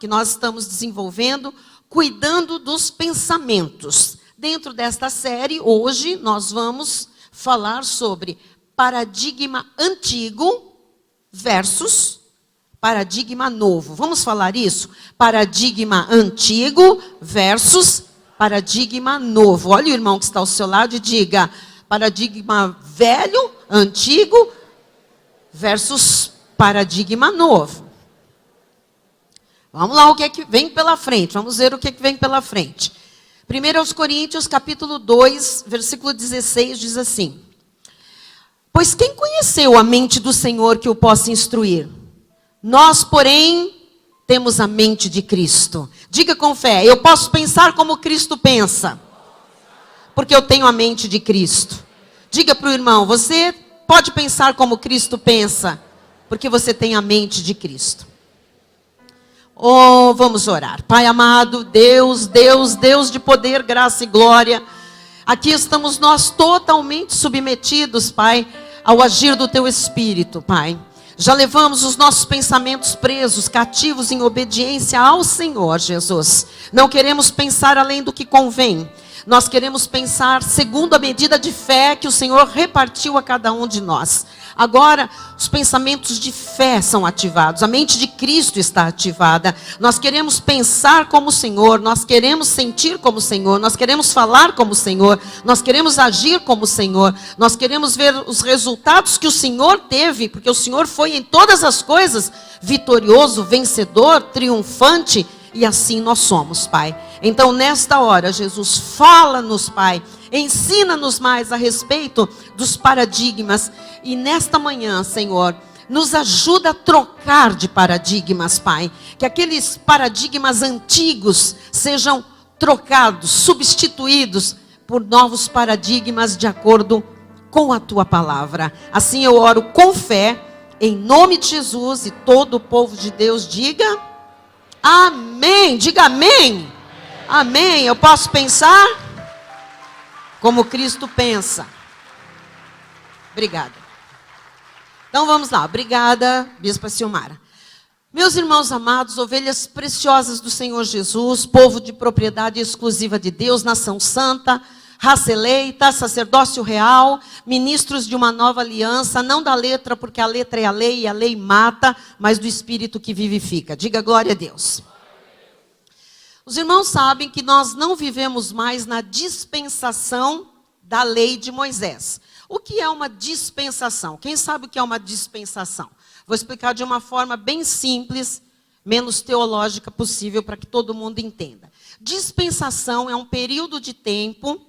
que nós estamos desenvolvendo, cuidando dos pensamentos. Dentro desta série, hoje, nós vamos falar sobre paradigma antigo versus paradigma novo. Vamos falar isso? Paradigma antigo versus paradigma novo. Olha o irmão que está ao seu lado e diga: paradigma velho, antigo, versus paradigma novo. Vamos lá, o que é que vem pela frente? Vamos ver o que é que vem pela frente. 1 Coríntios, capítulo 2, versículo 16, diz assim: pois quem conheceu a mente do Senhor que o possa instruir? Nós, porém, temos a mente de Cristo. Diga com fé: eu posso pensar como Cristo pensa, porque eu tenho a mente de Cristo. Diga para o irmão: você pode pensar como Cristo pensa, porque você tem a mente de Cristo. Oh, vamos orar. Pai amado, Deus de poder, graça e glória. Aqui estamos nós totalmente submetidos, Pai, ao agir do Teu Espírito, Pai. Já levamos os nossos pensamentos presos, cativos em obediência ao Senhor Jesus. Não queremos pensar além do que convém. Nós queremos pensar segundo a medida de fé que o Senhor repartiu a cada um de nós. Agora, os pensamentos de fé são ativados. A mente de Cristo está ativada. Nós queremos pensar como o Senhor. Nós queremos sentir como o Senhor. Nós queremos falar como o Senhor. Nós queremos agir como o Senhor. Nós queremos ver os resultados que o Senhor teve, porque o Senhor foi em todas as coisas vitorioso, vencedor, triunfante. E assim nós somos, Pai. Então, nesta hora, Jesus, fala-nos, Pai. Ensina-nos mais a respeito dos paradigmas. E nesta manhã, Senhor, nos ajuda a trocar de paradigmas, Pai. Que aqueles paradigmas antigos sejam trocados, substituídos por novos paradigmas de acordo com a Tua palavra. Assim eu oro com fé, em nome de Jesus, e todo o povo de Deus diga amém. Diga amém. Amém. Eu posso pensar como Cristo pensa. Obrigada. Então vamos lá. Obrigada, Bispa Silmara. Meus irmãos amados, ovelhas preciosas do Senhor Jesus, povo de propriedade exclusiva de Deus, nação santa, raça eleita, sacerdócio real, ministros de uma nova aliança, não da letra, porque a letra é a lei e a lei mata, mas do Espírito que vivifica. Diga glória a Deus. Os irmãos sabem que nós não vivemos mais na dispensação da lei de Moisés. O que é uma dispensação? Quem sabe o que é uma dispensação? Vou explicar de uma forma bem simples, menos teológica possível, para que todo mundo entenda. Dispensação é um período de tempo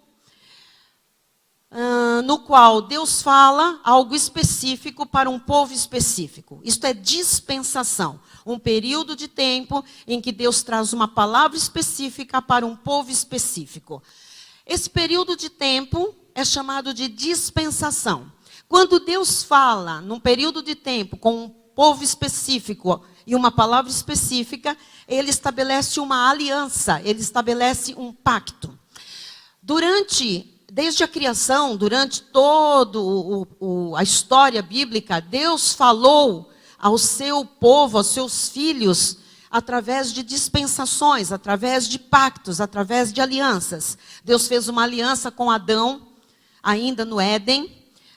no qual Deus fala algo específico para um povo específico. Isto é dispensação. Um período de tempo em que Deus traz uma palavra específica para um povo específico. Esse período de tempo é chamado de dispensação. Quando Deus fala num período de tempo com um povo específico e uma palavra específica, Ele estabelece uma aliança, Ele estabelece um pacto. Desde a criação, durante toda a história bíblica, Deus falou ao seu povo, aos seus filhos, através de dispensações, através de pactos, através de alianças. Deus fez uma aliança com Adão, ainda no Éden,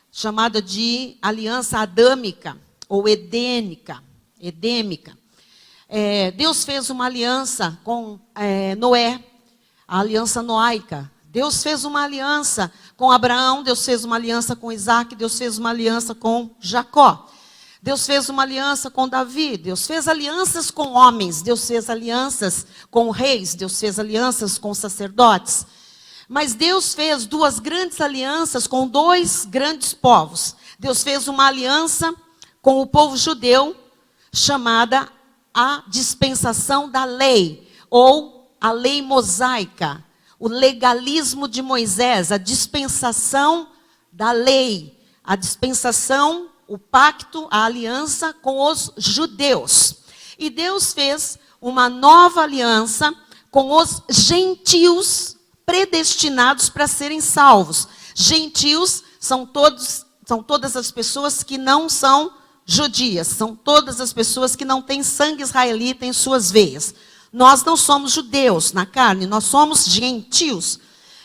chamada de aliança adâmica, ou edêmica. Deus fez uma aliança com Noé, a aliança noaica. Deus fez uma aliança com Abraão, Deus fez uma aliança com Isaac, Deus fez uma aliança com Jacó. Deus fez uma aliança com Davi, Deus fez alianças com homens, Deus fez alianças com reis, Deus fez alianças com sacerdotes. Mas Deus fez duas grandes alianças com dois grandes povos. Deus fez uma aliança com o povo judeu, chamada a dispensação da lei, ou a lei mosaica. O legalismo de Moisés, a dispensação da lei, a dispensação, o pacto, a aliança com os judeus. E Deus fez uma nova aliança com os gentios predestinados para serem salvos. Gentios são todas as pessoas que não são judias, são todas as pessoas que não têm sangue israelita em suas veias. Nós não somos judeus na carne, nós somos gentios.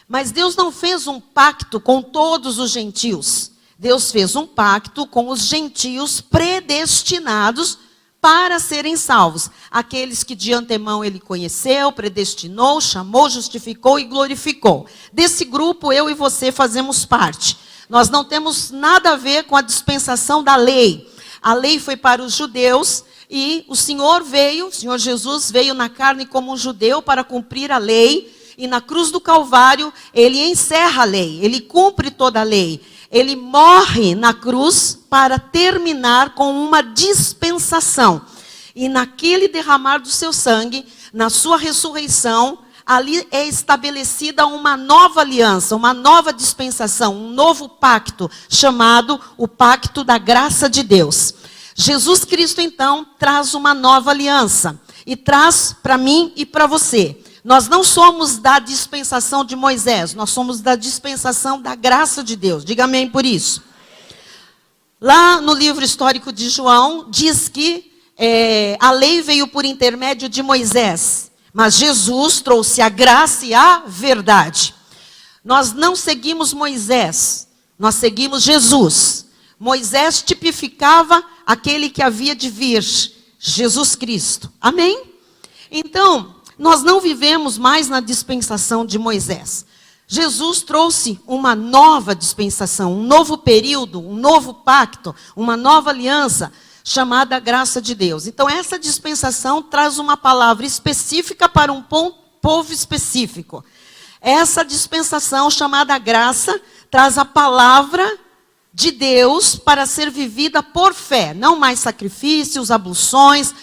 Mas Deus não fez um pacto com todos os gentios. Deus fez um pacto com os gentios predestinados para serem salvos. Aqueles que de antemão ele conheceu, predestinou, chamou, justificou e glorificou. Desse grupo eu e você fazemos parte. Nós não temos nada a ver com a dispensação da lei. A lei foi para os judeus e o Senhor Jesus veio na carne como um judeu para cumprir a lei. E na cruz do Calvário, ele encerra a lei, ele cumpre toda a lei. Ele morre na cruz para terminar com uma dispensação. E naquele derramar do seu sangue, na sua ressurreição, ali é estabelecida uma nova aliança, uma nova dispensação, um novo pacto, chamado o pacto da graça de Deus. Jesus Cristo, então, traz uma nova aliança. E traz para mim e para você. Nós não somos da dispensação de Moisés, nós somos da dispensação da graça de Deus. Diga amém por isso. Lá no livro histórico de João, diz que a lei veio por intermédio de Moisés, mas Jesus trouxe a graça e a verdade. Nós não seguimos Moisés, nós seguimos Jesus. Moisés tipificava aquele que havia de vir, Jesus Cristo. Amém? Então, nós não vivemos mais na dispensação de Moisés. Jesus trouxe uma nova dispensação, um novo período, um novo pacto, uma nova aliança, chamada graça de Deus. Então, essa dispensação traz uma palavra específica para um povo específico. Essa dispensação, chamada graça, traz a palavra de Deus para ser vivida por fé. Não mais sacrifícios, abluções,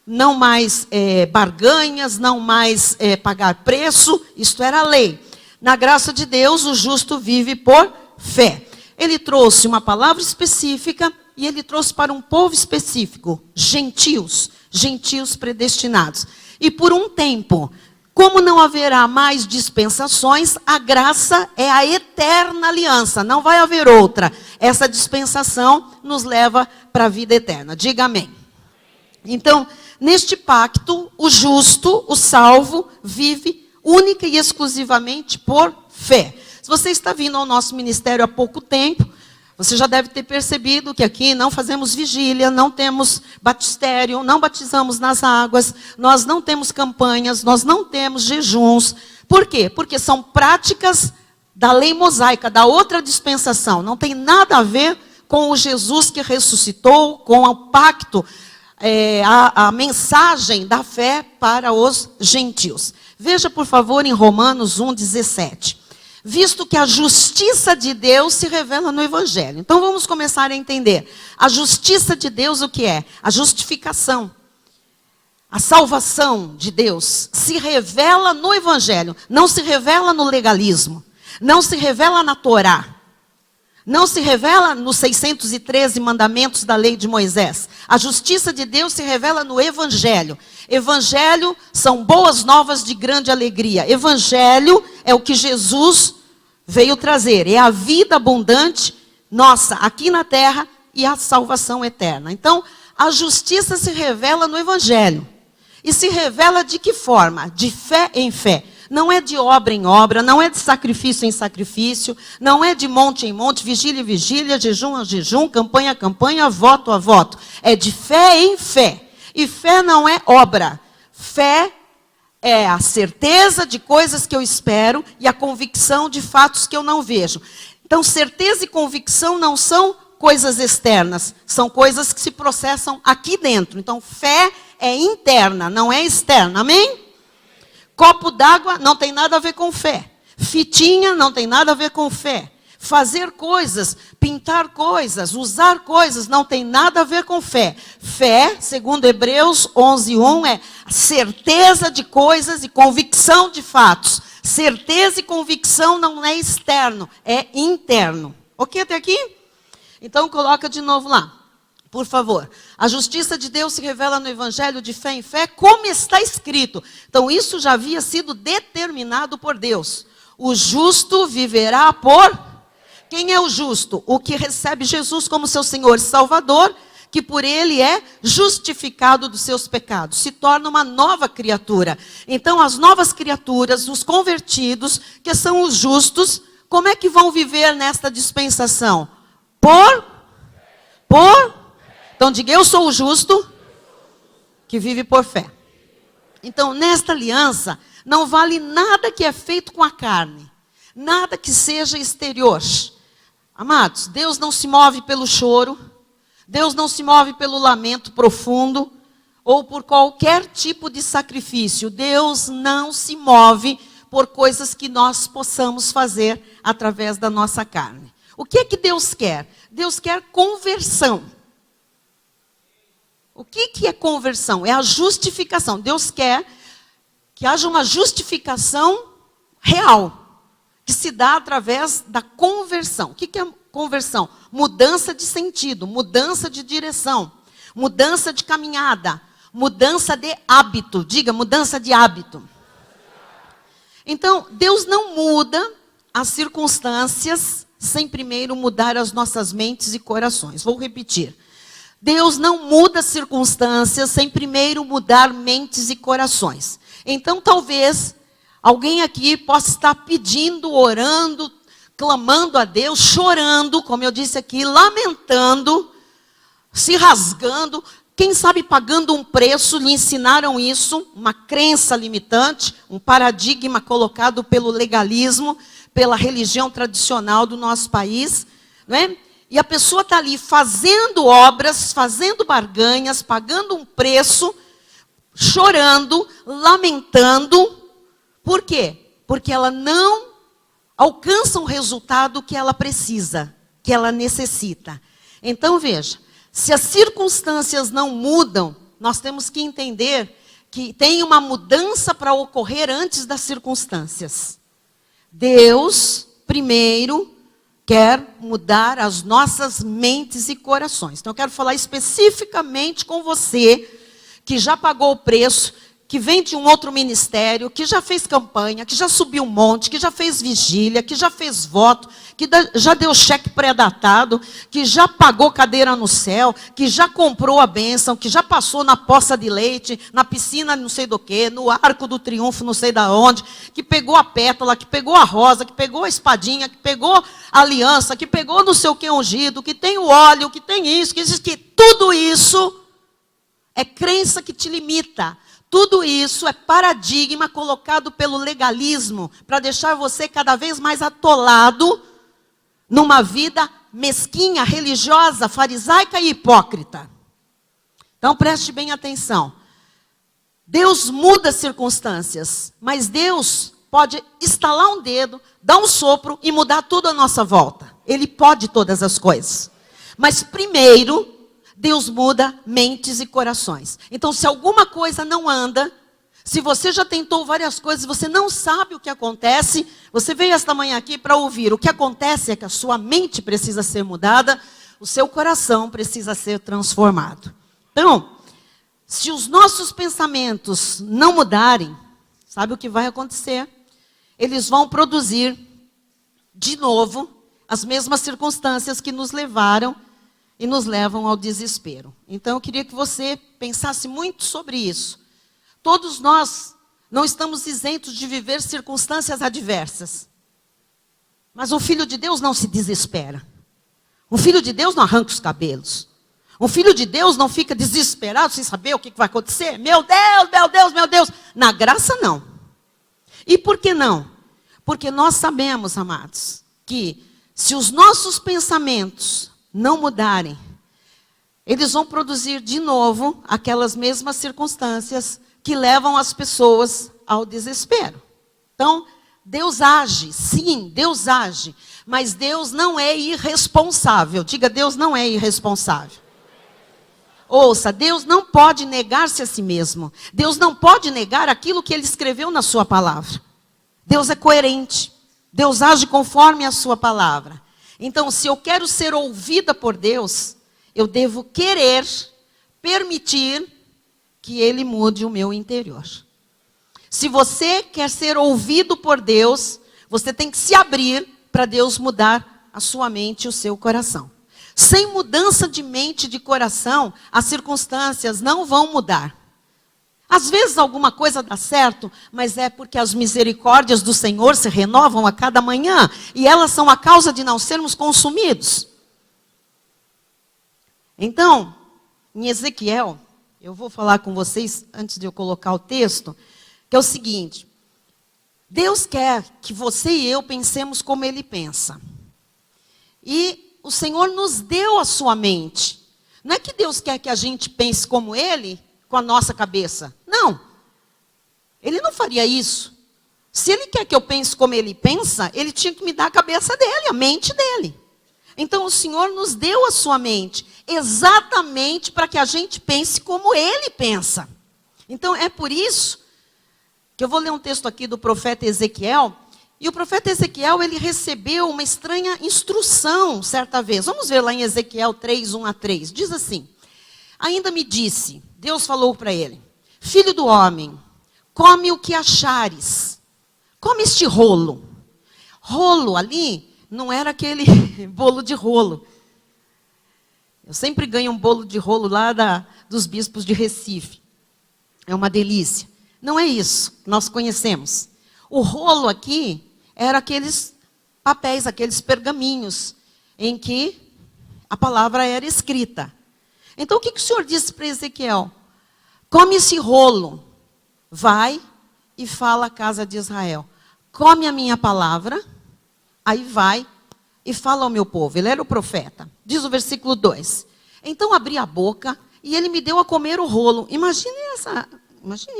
não mais barganhas, não mais pagar preço. Isto era a lei. Na graça de Deus, o justo vive por fé. Ele trouxe uma palavra específica e ele trouxe para um povo específico, gentios predestinados. E por um tempo, como não haverá mais dispensações, a graça é a eterna aliança, não vai haver outra. Essa dispensação nos leva para a vida eterna. Diga amém. Então, neste pacto, o justo, o salvo, vive única e exclusivamente por fé. Se você está vindo ao nosso ministério há pouco tempo, você já deve ter percebido que aqui não fazemos vigília, não temos batistério, não batizamos nas águas, nós não temos campanhas, nós não temos jejuns. Por quê? Porque são práticas da lei mosaica, da outra dispensação. Não tem nada a ver com o Jesus que ressuscitou, com o pacto, a mensagem da fé para os gentios. Veja, por favor, em Romanos 1,17. Visto que a justiça de Deus se revela no Evangelho. Então, vamos começar a entender. A justiça de Deus, o que é? A justificação. A salvação de Deus se revela no Evangelho. Não se revela no legalismo. Não se revela na Torá. Não se revela nos 613 mandamentos da lei de Moisés. A justiça de Deus se revela no Evangelho. Evangelho são boas novas de grande alegria. Evangelho é o que Jesus veio trazer. É a vida abundante nossa aqui na terra e a salvação eterna. Então, a justiça se revela no Evangelho. E se revela de que forma? De fé em fé. Não é de obra em obra, não é de sacrifício em sacrifício, não é de monte em monte, vigília em vigília, jejum a jejum, campanha a campanha, voto a voto. É de fé em fé. E fé não é obra. Fé é a certeza de coisas que eu espero e a convicção de fatos que eu não vejo. Então, certeza e convicção não são coisas externas, são coisas que se processam aqui dentro. Então, fé é interna, não é externa. Amém? Copo d'água não tem nada a ver com fé. Fitinha não tem nada a ver com fé. Fazer coisas, pintar coisas, usar coisas, não tem nada a ver com fé. Fé, segundo Hebreus 11:1, é certeza de coisas e convicção de fatos. Certeza e convicção não é externo, é interno. Ok até aqui? Então coloca de novo lá, por favor. A justiça de Deus se revela no Evangelho de fé em fé, como está escrito. Então isso já havia sido determinado por Deus. O justo viverá por... Quem é o justo? O que recebe Jesus como seu Senhor e Salvador, que por ele é justificado dos seus pecados, se torna uma nova criatura. Então, as novas criaturas, os convertidos, que são os justos, como é que vão viver nesta dispensação? Então, diga, eu sou o justo que vive por fé. Então, nesta aliança, não vale nada que é feito com a carne, nada que seja exterior. Amados, Deus não se move pelo choro, Deus não se move pelo lamento profundo, ou por qualquer tipo de sacrifício. Deus não se move por coisas que nós possamos fazer através da nossa carne. O que é que Deus quer? Deus quer conversão. O que é conversão? É a justificação. Deus quer que haja uma justificação real, que se dá através da conversão. O que é conversão? Mudança de sentido, mudança de direção, mudança de caminhada, mudança de hábito. Diga, mudança de hábito. Então, Deus não muda as circunstâncias sem primeiro mudar as nossas mentes e corações. Vou repetir. Deus não muda as circunstâncias sem primeiro mudar mentes e corações. Então, talvez, alguém aqui possa estar pedindo, orando, clamando a Deus, chorando, como eu disse aqui, lamentando, se rasgando, quem sabe pagando um preço, lhe ensinaram isso, uma crença limitante, um paradigma colocado pelo legalismo, pela religião tradicional do nosso país, não é? E a pessoa está ali fazendo obras, fazendo barganhas, pagando um preço, chorando, lamentando. Por quê? Porque ela não alcança um resultado que ela precisa, que ela necessita. Então veja, se as circunstâncias não mudam, nós temos que entender que tem uma mudança para ocorrer antes das circunstâncias. Deus, primeiro, quer mudar as nossas mentes e corações. Então, eu quero falar especificamente com você, que já pagou o preço, que vem de um outro ministério, que já fez campanha, que já subiu um monte, que já fez vigília, que já fez voto, que já deu cheque pré-datado, que já pagou cadeira no céu, que já comprou a bênção, que já passou na poça de leite, na piscina não sei do que, no arco do triunfo não sei da onde, que pegou a pétala, que pegou a rosa, que pegou a espadinha, que pegou a aliança, que pegou não sei o que ungido, que tem o óleo, que tem isso, que tudo isso é crença que te limita. Tudo isso é paradigma colocado pelo legalismo para deixar você cada vez mais atolado numa vida mesquinha, religiosa, farisaica e hipócrita. Então preste bem atenção. Deus muda as circunstâncias, mas Deus pode estalar um dedo, dar um sopro e mudar tudo à nossa volta. Ele pode todas as coisas. Mas primeiro, Deus muda mentes e corações. Então, se alguma coisa não anda, se você já tentou várias coisas, você não sabe o que acontece, você veio esta manhã aqui para ouvir. O que acontece é que a sua mente precisa ser mudada, o seu coração precisa ser transformado. Então, se os nossos pensamentos não mudarem, sabe o que vai acontecer? Eles vão produzir, de novo, as mesmas circunstâncias que nos levaram e nos levam ao desespero. Então, eu queria que você pensasse muito sobre isso. Todos nós não estamos isentos de viver circunstâncias adversas. Mas um filho de Deus não se desespera. Um filho de Deus não arranca os cabelos. Um filho de Deus não fica desesperado sem saber o que vai acontecer. Meu Deus, meu Deus, meu Deus. Na graça, não. E por que não? Porque nós sabemos, amados, que se os nossos pensamentos não mudarem, eles vão produzir de novo aquelas mesmas circunstâncias que levam as pessoas ao desespero. Então, Deus age, sim, Deus age, mas Deus não é irresponsável. Diga, Deus não é irresponsável. Ouça, Deus não pode negar-se a si mesmo. Deus não pode negar aquilo que Ele escreveu na sua palavra. Deus é coerente. Deus age conforme a sua palavra. Então, se eu quero ser ouvida por Deus, eu devo querer permitir que Ele mude o meu interior. Se você quer ser ouvido por Deus, você tem que se abrir para Deus mudar a sua mente e o seu coração. Sem mudança de mente e de coração, as circunstâncias não vão mudar. Às vezes alguma coisa dá certo, mas é porque as misericórdias do Senhor se renovam a cada manhã, e elas são a causa de não sermos consumidos. Então, em Ezequiel, eu vou falar com vocês, antes de eu colocar o texto, que é o seguinte: Deus quer que você e eu pensemos como Ele pensa. E o Senhor nos deu a sua mente. Não é que Deus quer que a gente pense como Ele, com a nossa cabeça. Não. Ele não faria isso. Se Ele quer que eu pense como Ele pensa, Ele tinha que me dar a cabeça dele, a mente dele. Então o Senhor nos deu a sua mente, exatamente para que a gente pense como Ele pensa. Então é por isso que eu vou ler um texto aqui do profeta Ezequiel. E o profeta Ezequiel, ele recebeu uma estranha instrução certa vez. Vamos ver lá em Ezequiel 3, 1-3. Diz assim: ainda me disse, Deus falou para ele: filho do homem, come o que achares. Come este rolo. Rolo ali não era aquele bolo de rolo. Eu sempre ganho um bolo de rolo lá dos bispos de Recife. É uma delícia. Não é isso que nós conhecemos. O rolo aqui era aqueles papéis, aqueles pergaminhos, em que a palavra era escrita. Então o que o Senhor disse para Ezequiel? Come esse rolo, vai e fala à casa de Israel. Come a minha palavra, aí vai e fala ao meu povo. Ele era o profeta. Diz o versículo 2. Então abri a boca e ele me deu a comer o rolo. Imagine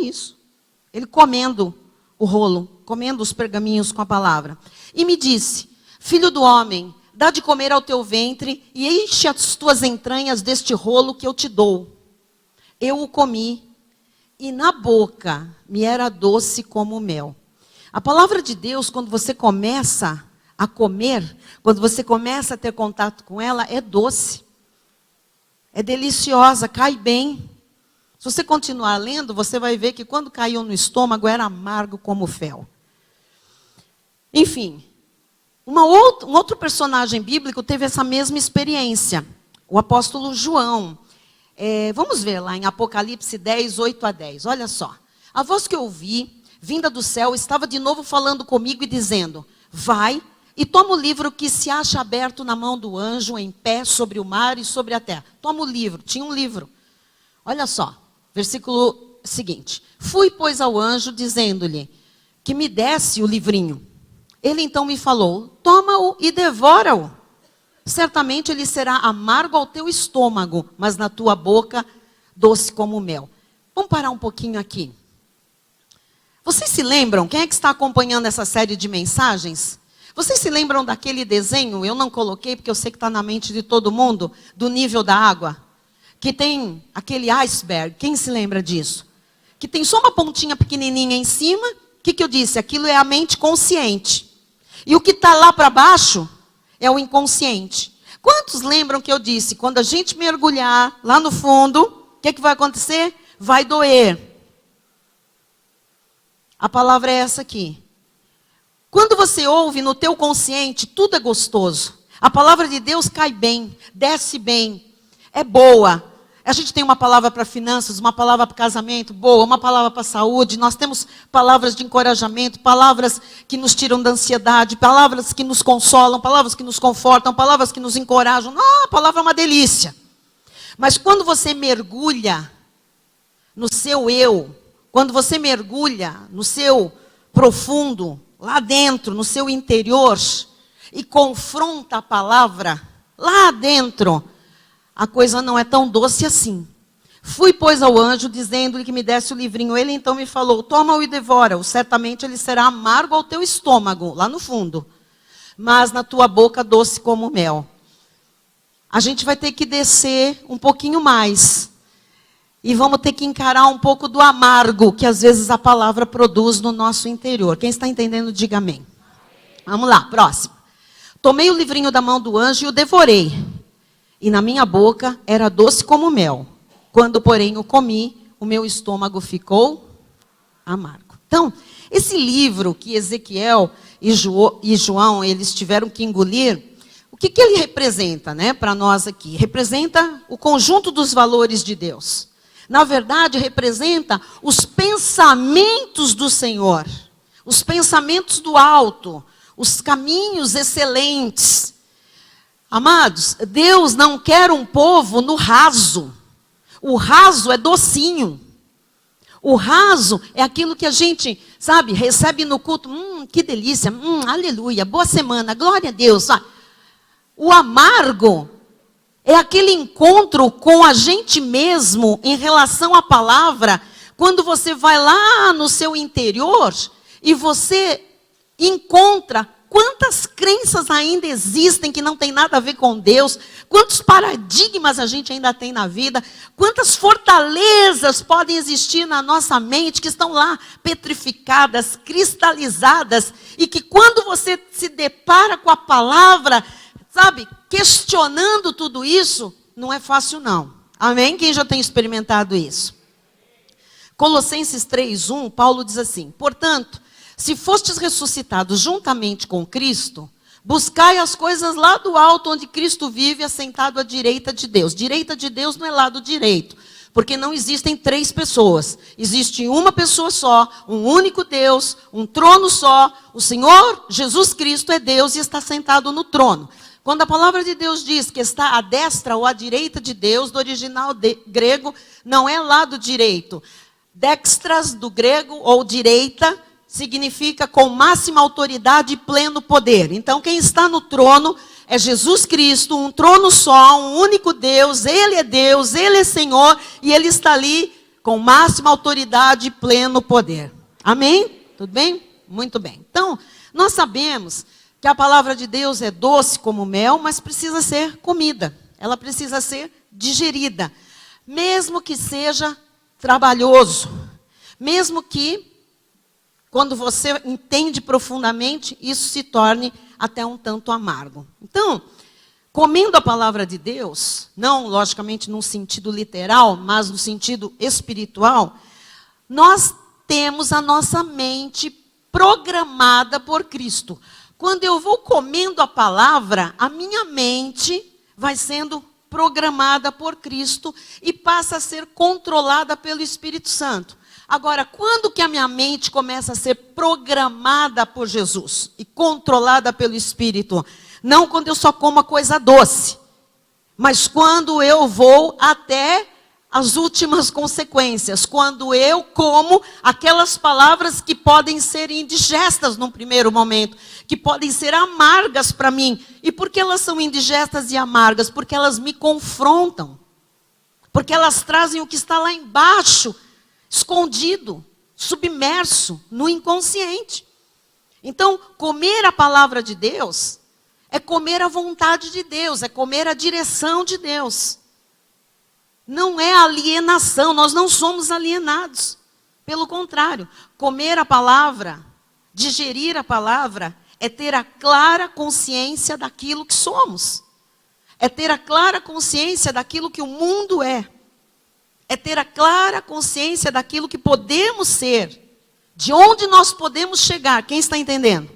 isso. Ele comendo o rolo, comendo os pergaminhos com a palavra. E me disse: filho do homem, dá de comer ao teu ventre e enche as tuas entranhas deste rolo que eu te dou. Eu o comi e na boca me era doce como mel. A palavra de Deus, quando você começa a comer, quando você começa a ter contato com ela, é doce. É deliciosa, cai bem. Se você continuar lendo, você vai ver que quando caiu no estômago era amargo como fel. Enfim, um outro personagem bíblico teve essa mesma experiência. O apóstolo João. Vamos ver lá em Apocalipse 10, 8-10. Olha só. A voz que eu ouvi, vinda do céu, estava de novo falando comigo e dizendo: vai e toma o livro que se acha aberto na mão do anjo, em pé sobre o mar e sobre a terra. Toma o livro. Tinha um livro. Olha só. Versículo seguinte. Fui, pois, ao anjo, dizendo-lhe que me desse o livrinho. Ele então me falou: toma-o e devora-o. Certamente ele será amargo ao teu estômago, mas na tua boca doce como mel. Vamos parar um pouquinho aqui. Vocês se lembram? Quem é que está acompanhando essa série de mensagens? Vocês se lembram daquele desenho? Eu não coloquei porque eu sei que está na mente de todo mundo, do nível da água. Que tem aquele iceberg, quem se lembra disso? Que tem só uma pontinha pequenininha em cima. O que eu disse? Aquilo é a mente consciente. E o que está lá para baixo é o inconsciente. Quantos lembram que eu disse? Quando a gente mergulhar lá no fundo, o que vai acontecer? Vai doer. A palavra é essa aqui. Quando você ouve no teu consciente, tudo é gostoso. A palavra de Deus cai bem, desce bem. É boa. A gente tem uma palavra para finanças, uma palavra para casamento, boa, uma palavra para saúde. Nós temos palavras de encorajamento, palavras que nos tiram da ansiedade, palavras que nos consolam, palavras que nos confortam, palavras que nos encorajam. A palavra é uma delícia. Mas quando você mergulha no seu eu, quando você mergulha no seu profundo, lá dentro, no seu interior, e confronta a palavra lá dentro, a coisa não é tão doce assim. Fui, pois, ao anjo, dizendo-lhe que me desse o livrinho. Ele então me falou: toma-o e devora-o. Certamente ele será amargo ao teu estômago, lá no fundo. Mas na tua boca doce como mel. A gente vai ter que descer um pouquinho mais. E vamos ter que encarar um pouco do amargo que às vezes a palavra produz no nosso interior. Quem está entendendo, diga amém. Vamos lá, próximo. Tomei o livrinho da mão do anjo e o devorei. E na minha boca era doce como mel. Quando, porém, o comi, o meu estômago ficou amargo. Então, esse livro que Ezequiel e João, eles tiveram que engolir, o O que ele representa, né, para nós aqui? Representa o conjunto dos valores de Deus. Na verdade, representa os pensamentos do Senhor, os pensamentos do alto, os caminhos excelentes. Amados, Deus não quer um povo no raso. O raso é docinho. O raso é aquilo que a gente, sabe, recebe no culto. Que delícia, aleluia, boa semana, glória a Deus. O amargo é aquele encontro com a gente mesmo em relação à palavra, quando você vai lá no seu interior e você encontra quantas crenças ainda existem que não tem nada a ver com Deus, quantos paradigmas a gente ainda tem na vida, quantas fortalezas podem existir na nossa mente que estão lá petrificadas, cristalizadas, e que quando você se depara com a palavra, sabe, questionando tudo isso, não é fácil não. Amém? Quem já tem experimentado isso? Colossenses 3:1, Paulo diz assim: portanto, se fostes ressuscitados juntamente com Cristo, buscai as coisas lá do alto, onde Cristo vive, assentado à direita de Deus. Direita de Deus não é lado direito, porque não existem três pessoas. Existe uma pessoa só, um único Deus, um trono só. O Senhor Jesus Cristo é Deus e está sentado no trono. Quando a palavra de Deus diz que está à destra ou à direita de Deus, do original grego, não é lado direito. Dextras, do grego, ou direita, significa com máxima autoridade e pleno poder. Então, quem está no trono é Jesus Cristo, um trono só, um único Deus. Ele é Senhor, e Ele está ali com máxima autoridade e pleno poder. Amém? Tudo bem? Muito bem. Então, nós sabemos que a palavra de Deus é doce como mel, mas precisa ser comida. Ela precisa ser digerida. Mesmo que seja trabalhoso. Mesmo que, quando você entende profundamente, isso se torne até um tanto amargo. Então, comendo a palavra de Deus, não logicamente num sentido literal, mas no sentido espiritual, nós temos a nossa mente programada por Cristo. Quando eu vou comendo a palavra, a minha mente vai sendo programada por Cristo e passa a ser controlada pelo Espírito Santo. Agora, quando que a minha mente começa a ser programada por Jesus e controlada pelo Espírito? Não quando eu só como a coisa doce, mas quando eu vou até as últimas consequências, quando eu como aquelas palavras que podem ser indigestas num primeiro momento, que podem ser amargas para mim. E por que elas são indigestas e amargas? Porque elas me confrontam, porque elas trazem o que está lá embaixo, escondido, submerso no inconsciente. Então, comer a palavra de Deus é comer a vontade de Deus, é comer a direção de Deus. Não é alienação, nós não somos alienados. Pelo contrário, comer a palavra, digerir a palavra, é ter a clara consciência daquilo que somos. É ter a clara consciência daquilo que o mundo é. É ter a clara consciência daquilo que podemos ser. De onde nós podemos chegar. Quem está entendendo?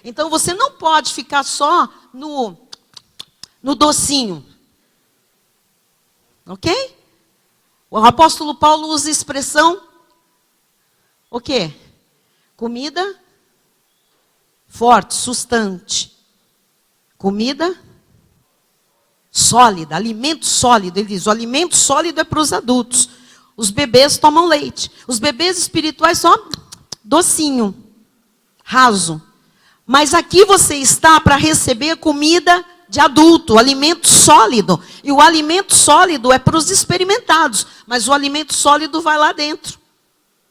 Então você não pode ficar só no docinho. Ok? O apóstolo Paulo usa a expressão, o quê? Comida forte, sustante. Comida sólida, alimento sólido. Ele diz, o alimento sólido é para os adultos. Os bebês tomam leite. Os bebês espirituais só docinho, raso. Mas aqui você está para receber comida de adulto, alimento sólido. E o alimento sólido é para os experimentados, mas o alimento sólido vai lá dentro.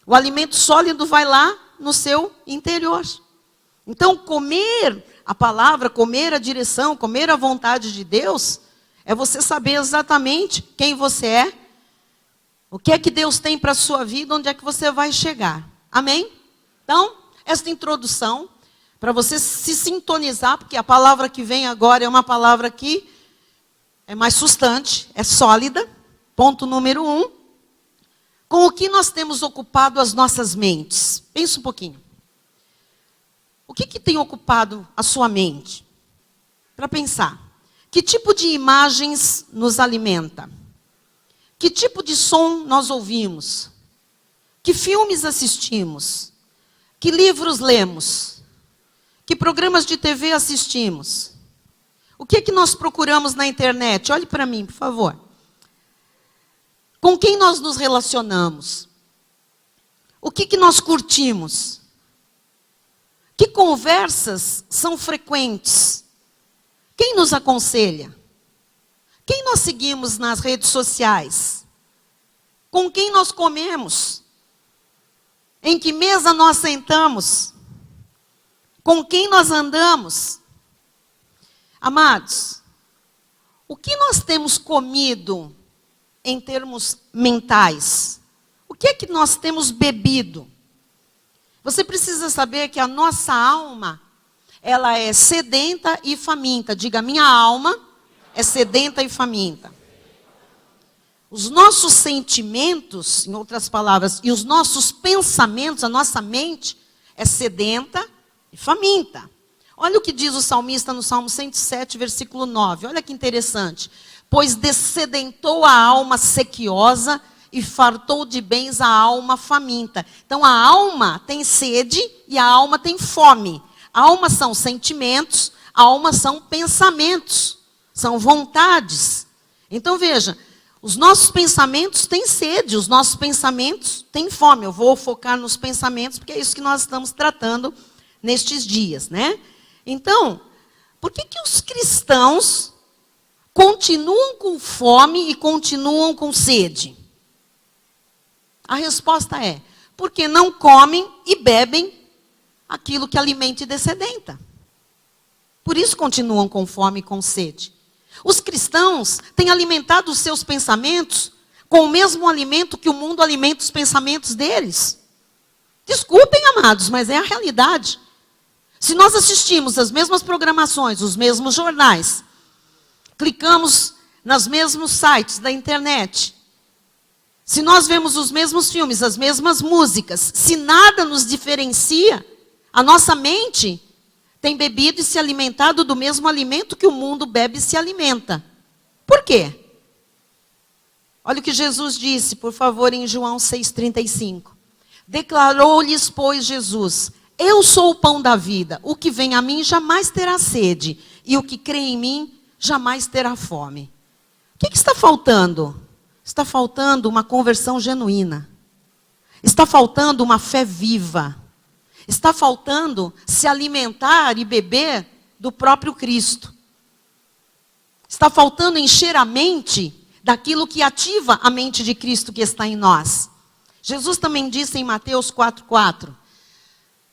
O alimento sólido vai lá no seu interior. Então, comer a palavra, comer a direção, comer a vontade de Deus, é você saber exatamente quem você é, o que é que Deus tem para a sua vida, onde é que você vai chegar. Amém? Então, esta introdução, para você se sintonizar, porque a palavra que vem agora é uma palavra que é mais sustante, é sólida. Ponto número 1. Com o que nós temos ocupado as nossas mentes? Pensa um pouquinho. O que tem ocupado a sua mente? Para pensar. Que tipo de imagens nos alimenta? Que tipo de som nós ouvimos? Que filmes assistimos? Que livros lemos? Que programas de TV assistimos? O que é que nós procuramos na internet? Olhe para mim, por favor. Com quem nós nos relacionamos? O que nós curtimos? Que conversas são frequentes? Quem nos aconselha? Quem nós seguimos nas redes sociais? Com quem nós comemos? Em que mesa nós sentamos? Com quem nós andamos? Amados, o que nós temos comido em termos mentais? O que é que nós temos bebido? Você precisa saber que a nossa alma, ela é sedenta e faminta. Diga, minha alma é sedenta e faminta. Os nossos sentimentos, em outras palavras, e os nossos pensamentos, a nossa mente, é sedenta e faminta. Olha o que diz o salmista no Salmo 107, versículo 9. Olha que interessante. Pois dessedentou a alma sequiosa e fartou de bens a alma faminta. Então a alma tem sede e a alma tem fome. A alma são sentimentos, a alma são pensamentos, são vontades. Então veja, os nossos pensamentos têm sede, os nossos pensamentos têm fome. Eu vou focar nos pensamentos porque é isso que nós estamos tratando nestes dias, né? Então, por que os cristãos continuam com fome e continuam com sede? A resposta é, porque não comem e bebem aquilo que alimenta e dessedenta. Por isso continuam com fome e com sede. Os cristãos têm alimentado os seus pensamentos com o mesmo alimento que o mundo alimenta os pensamentos deles. Desculpem, amados, mas é a realidade. Se nós assistimos as mesmas programações, os mesmos jornais, clicamos nos mesmos sites da internet, se nós vemos os mesmos filmes, as mesmas músicas, se nada nos diferencia, a nossa mente tem bebido e se alimentado do mesmo alimento que o mundo bebe e se alimenta. Por quê? Olha o que Jesus disse, por favor, em João 6,35. Declarou-lhes, pois, Jesus: eu sou o pão da vida, o que vem a mim jamais terá sede, e o que crê em mim jamais terá fome. O que está faltando? Está faltando uma conversão genuína. Está faltando uma fé viva. Está faltando se alimentar e beber do próprio Cristo. Está faltando encher a mente daquilo que ativa a mente de Cristo que está em nós. Jesus também disse em Mateus 4,4.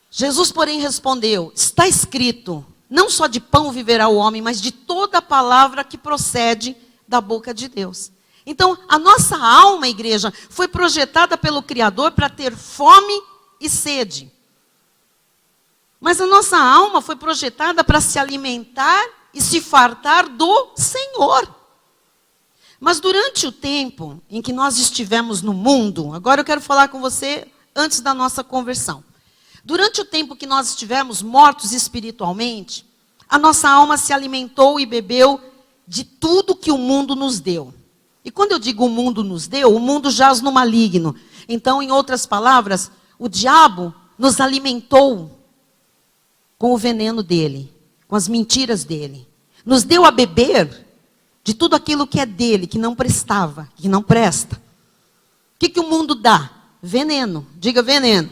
Jesus, porém, respondeu: está escrito, não só de pão viverá o homem, mas de toda a palavra que procede da boca de Deus. Então, a nossa alma, igreja, foi projetada pelo Criador para ter fome e sede. Mas a nossa alma foi projetada para se alimentar e se fartar do Senhor. Mas durante o tempo em que nós estivemos no mundo, agora eu quero falar com você antes da nossa conversão. Durante o tempo que nós estivemos mortos espiritualmente, a nossa alma se alimentou e bebeu de tudo que o mundo nos deu. E quando eu digo o mundo nos deu, o mundo jaz no maligno. Então, em outras palavras, o diabo nos alimentou com o veneno dele, com as mentiras dele. Nos deu a beber de tudo aquilo que é dele, que não prestava, que não presta. O que o mundo dá? Veneno. Diga veneno.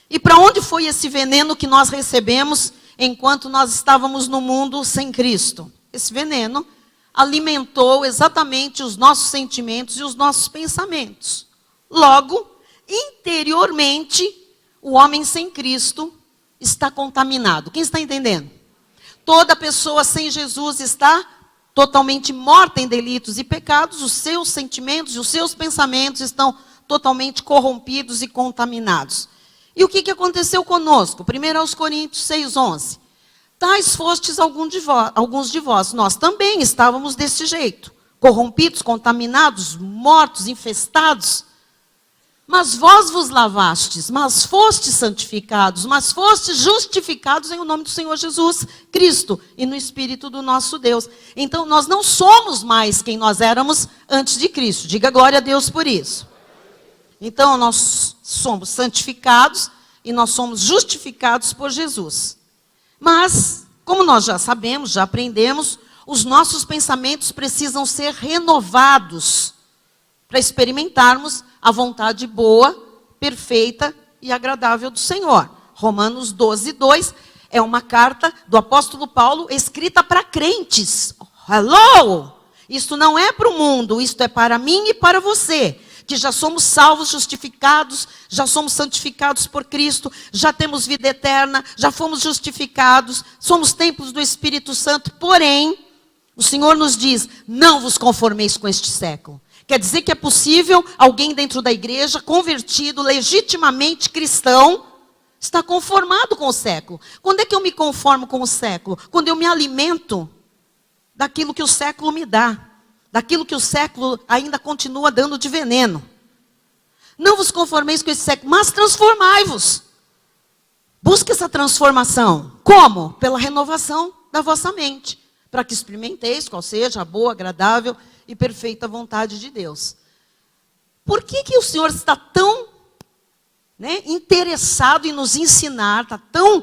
E para onde foi esse veneno que nós recebemos enquanto nós estávamos no mundo sem Cristo? Esse veneno alimentou exatamente os nossos sentimentos e os nossos pensamentos. Logo, interiormente, o homem sem Cristo está contaminado. Quem está entendendo? Toda pessoa sem Jesus está totalmente morta em delitos e pecados. Os seus sentimentos e os seus pensamentos estão totalmente corrompidos e contaminados. E o que aconteceu conosco? 1 Coríntios 6,11. Tais fostes alguns de vós. Nós também estávamos desse jeito. Corrompidos, contaminados, mortos, infestados. Mas vós vos lavastes, mas fostes santificados, mas fostes justificados em o nome do Senhor Jesus Cristo e no Espírito do nosso Deus. Então, nós não somos mais quem nós éramos antes de Cristo. Diga glória a Deus por isso. Então, nós somos santificados e nós somos justificados por Jesus. Mas, como nós já sabemos, já aprendemos, os nossos pensamentos precisam ser renovados para experimentarmos a vontade boa, perfeita e agradável do Senhor. Romanos 12:2 é uma carta do apóstolo Paulo escrita para crentes. Hello! Isto não é para o mundo, isto é para mim e para você, que já somos salvos, justificados, já somos santificados por Cristo, já temos vida eterna, já fomos justificados, somos templos do Espírito Santo. Porém, o Senhor nos diz, não vos conformeis com este século. Quer dizer que é possível alguém dentro da igreja, convertido, legitimamente cristão, estar conformado com o século. Quando é que eu me conformo com o século? Quando eu me alimento daquilo que o século me dá. Daquilo que o século ainda continua dando de veneno. Não vos conformeis com esse século, mas transformai-vos. Busque essa transformação. Como? Pela renovação da vossa mente. Para que experimenteis qual seja a boa, agradável e perfeita vontade de Deus. Por que o Senhor está tão interessado em nos ensinar, está tão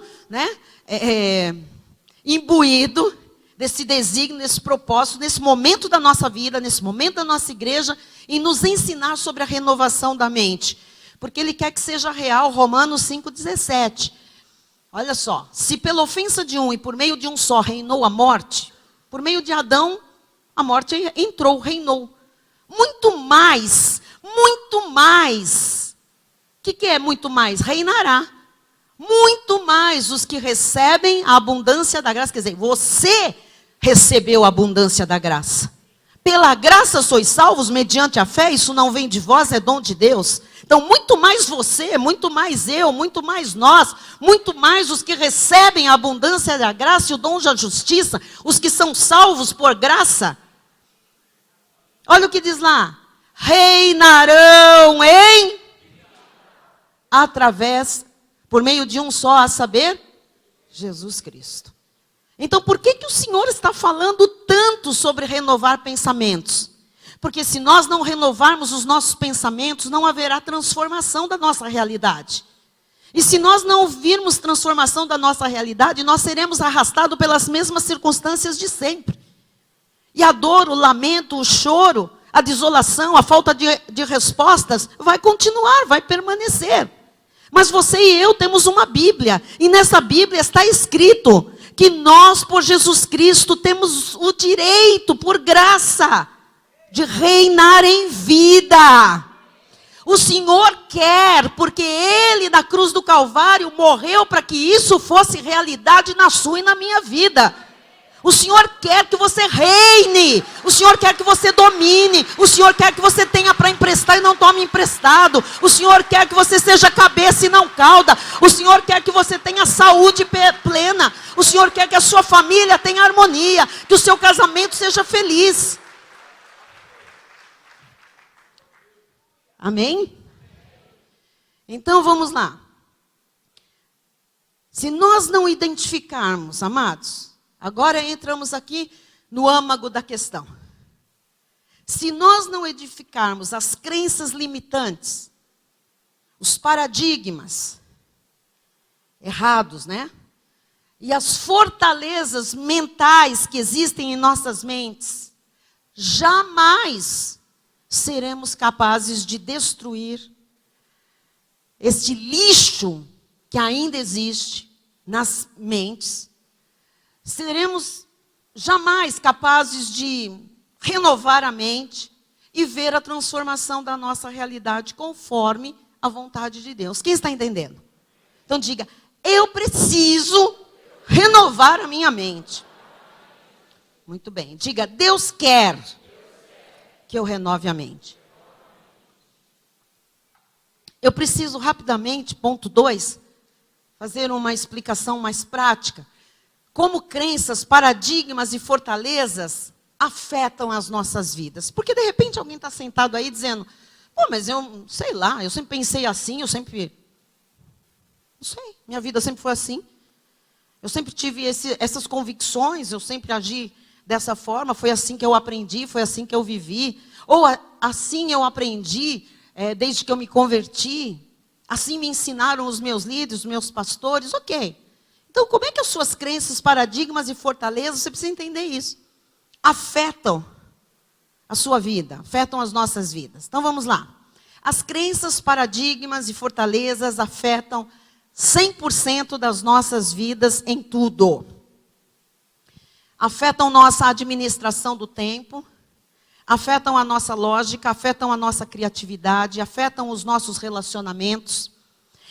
imbuído desse desígnio, desse propósito, nesse momento da nossa vida, nesse momento da nossa igreja, em nos ensinar sobre a renovação da mente? Porque Ele quer que seja real. Romanos 5,17. Olha só, se pela ofensa de um e por meio de um só reinou a morte, por meio de Adão, a morte entrou, reinou. Muito mais. O que é muito mais? Reinará. Muito mais os que recebem a abundância da graça. Quer dizer, você recebeu a abundância da graça. Pela graça sois salvos mediante a fé. Isso não vem de vós, é dom de Deus. Então, muito mais você, muito mais eu, muito mais nós, muito mais os que recebem a abundância da graça e o dom da justiça, os que são salvos por graça. Olha o que diz lá. Reinarão por meio de um só, a saber, Jesus Cristo. Então, por que o Senhor está falando tanto sobre renovar pensamentos? Porque se nós não renovarmos os nossos pensamentos, não haverá transformação da nossa realidade. E se nós não virmos transformação da nossa realidade, nós seremos arrastados pelas mesmas circunstâncias de sempre. E a dor, o lamento, o choro, a desolação, a falta de respostas, vai continuar, vai permanecer. Mas você e eu temos uma Bíblia, e nessa Bíblia está escrito que nós, por Jesus Cristo, temos o direito, por graça, de reinar em vida. O Senhor quer, porque Ele na cruz do Calvário morreu para que isso fosse realidade na sua e na minha vida. O Senhor quer que você reine. O Senhor quer que você domine. O Senhor quer que você tenha para emprestar e não tome emprestado. O Senhor quer que você seja cabeça e não cauda. O Senhor quer que você tenha saúde plena. O Senhor quer que a sua família tenha harmonia. Que o seu casamento seja feliz. Amém? Então vamos lá. Se nós não identificarmos, amados, agora entramos aqui no âmago da questão. Se nós não edificarmos as crenças limitantes, os paradigmas errados, e as fortalezas mentais que existem em nossas mentes, jamais seremos capazes de destruir este lixo que ainda existe nas mentes. Seremos jamais capazes de renovar a mente e ver a transformação da nossa realidade conforme a vontade de Deus. Quem está entendendo? Então diga, eu preciso renovar a minha mente. Muito bem, diga, Deus quer que eu renove a mente. Eu preciso rapidamente, ponto 2, fazer uma explicação mais prática. Como crenças, paradigmas e fortalezas afetam as nossas vidas. Porque de repente alguém está sentado aí dizendo, Pô, mas eu, sei lá, eu sempre pensei assim, não sei, minha vida sempre foi assim. Eu sempre tive essas convicções, eu sempre agi dessa forma, foi assim que eu aprendi, foi assim que eu vivi. Ou assim eu aprendi desde que eu me converti. Assim me ensinaram os meus líderes, os meus pastores, ok. Então, como é que as suas crenças, paradigmas e fortalezas, você precisa entender isso, afetam a sua vida, afetam as nossas vidas. Então, vamos lá. As crenças, paradigmas e fortalezas afetam 100% das nossas vidas em tudo. Afetam nossa administração do tempo, afetam a nossa lógica, afetam a nossa criatividade, afetam os nossos relacionamentos,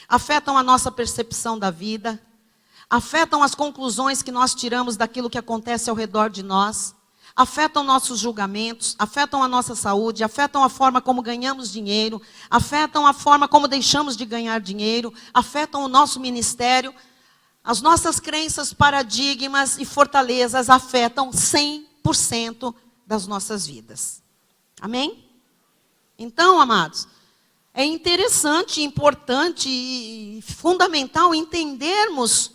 afetam a nossa percepção da vida, afetam as conclusões que nós tiramos daquilo que acontece ao redor de nós, afetam nossos julgamentos, afetam a nossa saúde, afetam a forma como ganhamos dinheiro, afetam a forma como deixamos de ganhar dinheiro, afetam o nosso ministério. As nossas crenças, paradigmas e fortalezas afetam 100% das nossas vidas. Amém? Então, amados, é interessante, importante e fundamental entendermos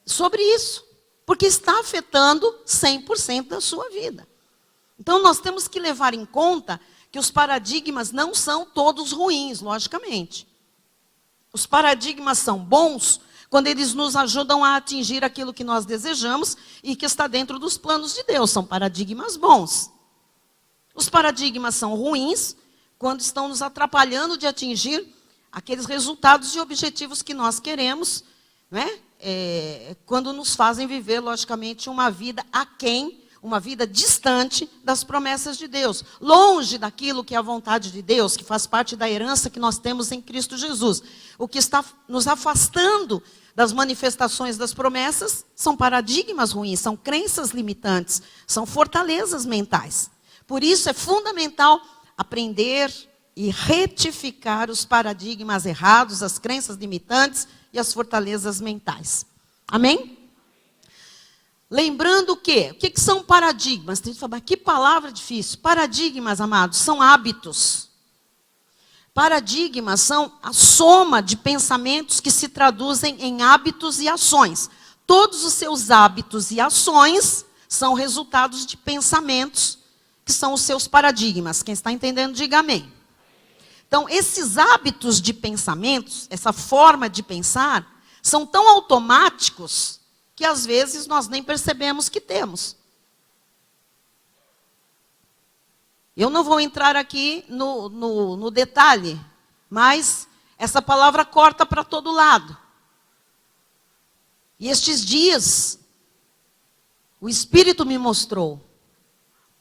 sobre isso, porque está afetando 100% da sua vida. Então, nós temos que levar em conta que os paradigmas não são todos ruins, logicamente. Os paradigmas são bons quando eles nos ajudam a atingir aquilo que nós desejamos e que está dentro dos planos de Deus. São paradigmas bons. Os paradigmas são ruins quando estão nos atrapalhando de atingir aqueles resultados e objetivos que nós queremos, né? Quando nos fazem viver, logicamente, uma vida aquém, uma vida distante das promessas de Deus, longe daquilo que é a vontade de Deus, que faz parte da herança que nós temos em Cristo Jesus. O que está nos afastando das manifestações das promessas são paradigmas ruins, são crenças limitantes, são fortalezas mentais. Por isso é fundamental aprender e retificar os paradigmas errados, as crenças limitantes e as fortalezas mentais. Amém? Lembrando o que são paradigmas? Tem que falar, que palavra difícil. Paradigmas, amados, são hábitos. Paradigmas são a soma de pensamentos que se traduzem em hábitos e ações. Todos os seus hábitos e ações são resultados de pensamentos, que são os seus paradigmas. Quem está entendendo, diga amém. Então, esses hábitos de pensamentos, essa forma de pensar, são tão automáticos que às vezes nós nem percebemos que temos. Eu não vou entrar aqui no detalhe, mas essa palavra corta para todo lado. E estes dias, o Espírito me mostrou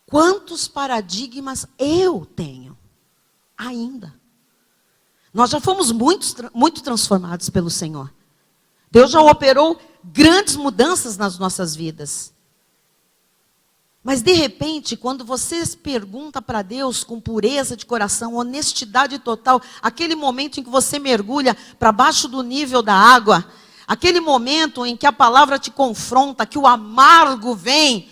quantos paradigmas eu tenho ainda. Nós já fomos muito transformados pelo Senhor. Deus já operou grandes mudanças nas nossas vidas. Mas de repente, quando você pergunta para Deus com pureza de coração, honestidade total, aquele momento em que você mergulha para baixo do nível da água, aquele momento em que a palavra te confronta, que o amargo vem,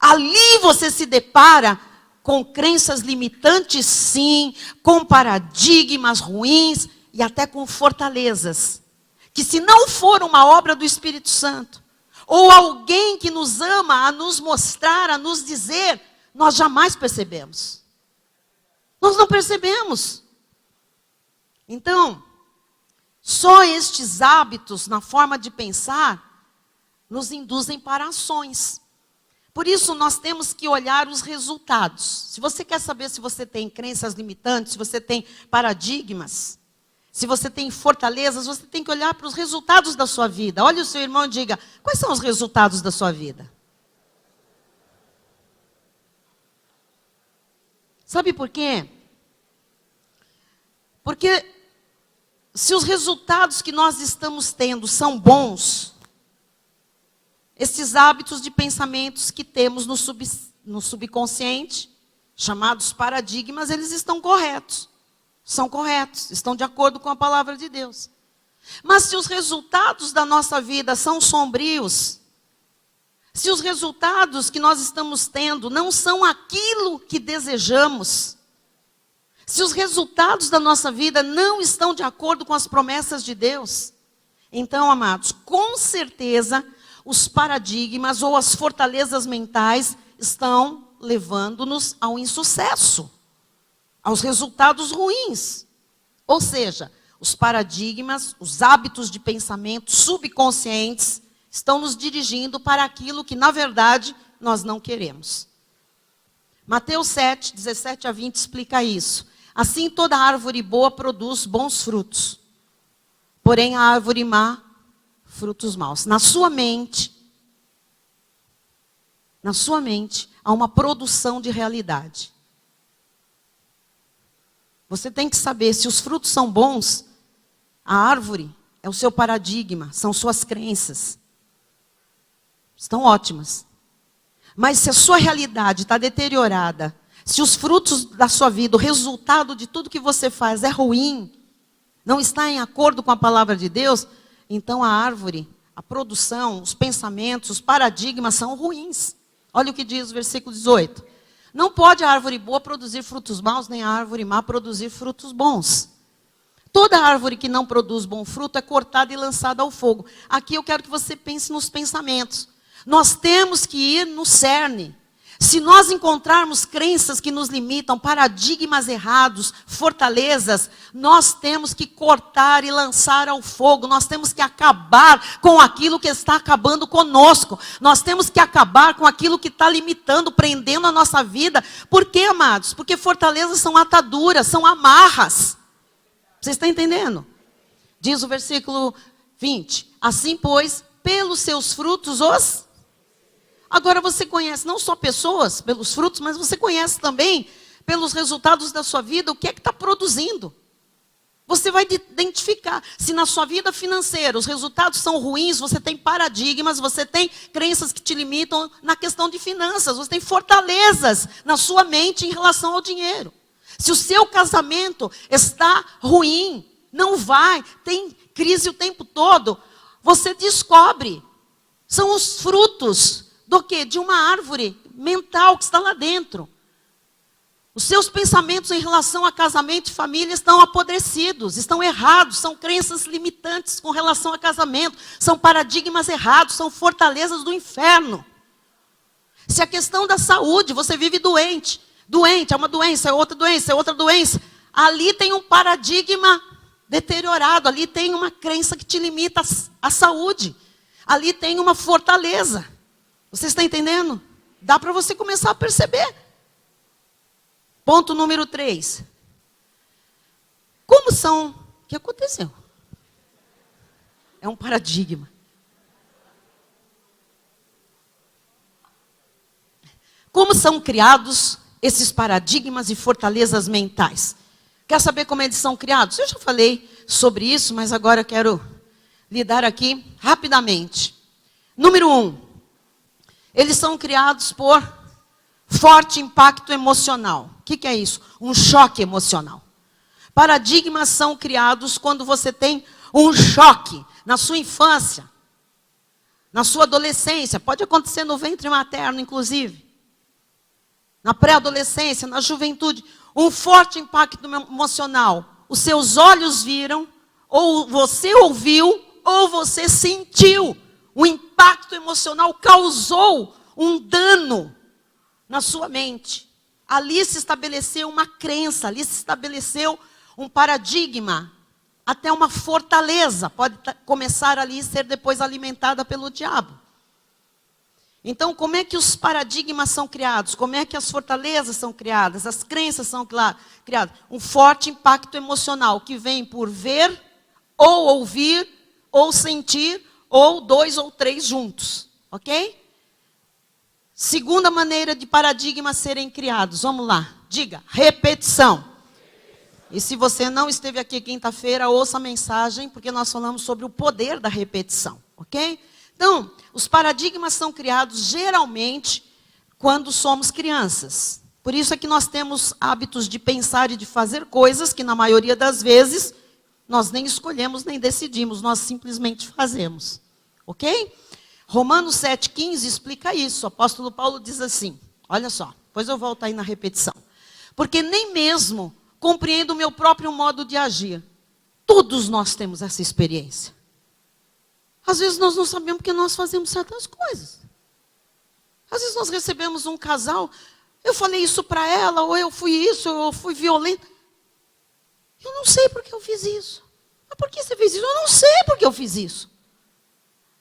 ali você se depara com crenças limitantes, sim, com paradigmas ruins e até com fortalezas, que se não for uma obra do Espírito Santo, ou alguém que nos ama a nos mostrar, a nos dizer, nós jamais percebemos. Nós não percebemos. Então, só estes hábitos na forma de pensar nos induzem para ações. Por isso, nós temos que olhar os resultados. Se você quer saber se você tem crenças limitantes, se você tem paradigmas, se você tem fortalezas, você tem que olhar para os resultados da sua vida. Olhe o seu irmão e diga, quais são os resultados da sua vida? Sabe por quê? Porque se os resultados que nós estamos tendo são bons, esses hábitos de pensamentos que temos no subconsciente, chamados paradigmas, eles estão corretos. São corretos, estão de acordo com a palavra de Deus. Mas se os resultados da nossa vida são sombrios, se os resultados que nós estamos tendo não são aquilo que desejamos, Se os resultados da nossa vida não estão de acordo com as promessas de Deus, então, amados, com certeza, os paradigmas ou as fortalezas mentais estão levando-nos ao insucesso, aos resultados ruins. Ou seja, os paradigmas, os hábitos de pensamento subconscientes estão nos dirigindo para aquilo que, na verdade, nós não queremos. Mateus 7, 17 a 20 explica isso. Assim, toda árvore boa produz bons frutos, porém a árvore má, frutos maus. Na sua mente, há uma produção de realidade. Você tem que saber se os frutos são bons, a árvore é o seu paradigma, são suas crenças. Estão ótimas. Mas se a sua realidade está deteriorada, se os frutos da sua vida, o resultado de tudo que você faz é ruim, não está em acordo com a palavra de Deus, então a árvore, a produção, os pensamentos, os paradigmas são ruins. Olha o que diz o versículo 18. Não pode a árvore boa produzir frutos maus, nem a árvore má produzir frutos bons. Toda árvore que não produz bom fruto é cortada e lançada ao fogo. Aqui eu quero que você pense nos pensamentos. Nós temos que ir no cerne. Se nós encontrarmos crenças que nos limitam, paradigmas errados, fortalezas, nós temos que cortar e lançar ao fogo. Nós temos que acabar com aquilo que está acabando conosco. Nós temos que acabar com aquilo que está limitando, prendendo a nossa vida. Por quê, amados? Porque fortalezas são ataduras, são amarras. Você está entendendo? Diz o versículo 20. Assim, pois, pelos seus frutos os... Agora você conhece não só pessoas pelos frutos, mas você conhece também pelos resultados da sua vida o que é que está produzindo. Você vai identificar se na sua vida financeira os resultados são ruins, você tem paradigmas, você tem crenças que te limitam na questão de finanças, você tem fortalezas na sua mente em relação ao dinheiro. Se o seu casamento está ruim, não vai, tem crise o tempo todo, você descobre. São os frutos do quê? De uma árvore mental que está lá dentro. Os seus pensamentos em relação a casamento e família estão apodrecidos, estão errados, são crenças limitantes com relação a casamento, são paradigmas errados, são fortalezas do inferno. Se a questão da saúde, você vive doente, é uma doença, é outra doença, ali tem um paradigma deteriorado, ali tem uma crença que te limita à saúde, ali tem uma fortaleza. Você está entendendo? Dá para você começar a perceber. Ponto número 3. Como são... O que aconteceu? É um paradigma. Como são criados esses paradigmas e fortalezas mentais? Quer saber como eles são criados? Eu já falei sobre isso, mas agora eu quero lidar aqui rapidamente. Número 1. Eles são criados por forte impacto emocional. O que é isso? Um choque emocional. Paradigmas são criados quando você tem um choque na sua infância, na sua adolescência. Pode acontecer no ventre materno, inclusive. Na pré-adolescência, na juventude. Um forte impacto emocional. Os seus olhos viram, ou você ouviu, ou você sentiu. O impacto emocional causou um dano na sua mente. Ali se estabeleceu uma crença, ali se estabeleceu um paradigma, até uma fortaleza. Pode começar ali e ser depois alimentada pelo diabo. Então, como é que os paradigmas são criados? Como é que as fortalezas são criadas? As crenças são criadas? Um forte impacto emocional que vem por ver, ou ouvir, ou sentir, ou 2 ou 3 juntos, ok? Segunda maneira de paradigmas serem criados, vamos lá, diga, repetição. E se você não esteve aqui quinta-feira, ouça a mensagem, porque nós falamos sobre o poder da repetição, ok? Então, os paradigmas são criados geralmente quando somos crianças. Por isso é que nós temos hábitos de pensar e de fazer coisas que na maioria das vezes nós nem escolhemos, nem decidimos, nós simplesmente fazemos. Ok? Romanos 7,15 explica isso. O apóstolo Paulo diz assim, olha só, depois eu volto aí na repetição. Porque nem mesmo compreendo o meu próprio modo de agir. Todos nós temos essa experiência. Às vezes nós não sabemos porque nós fazemos certas coisas. Às vezes nós recebemos um casal, eu falei isso para ela, ou eu fui isso, ou eu fui violenta. Eu não sei porque eu fiz isso. Mas por que você fez isso? Eu não sei porque eu fiz isso.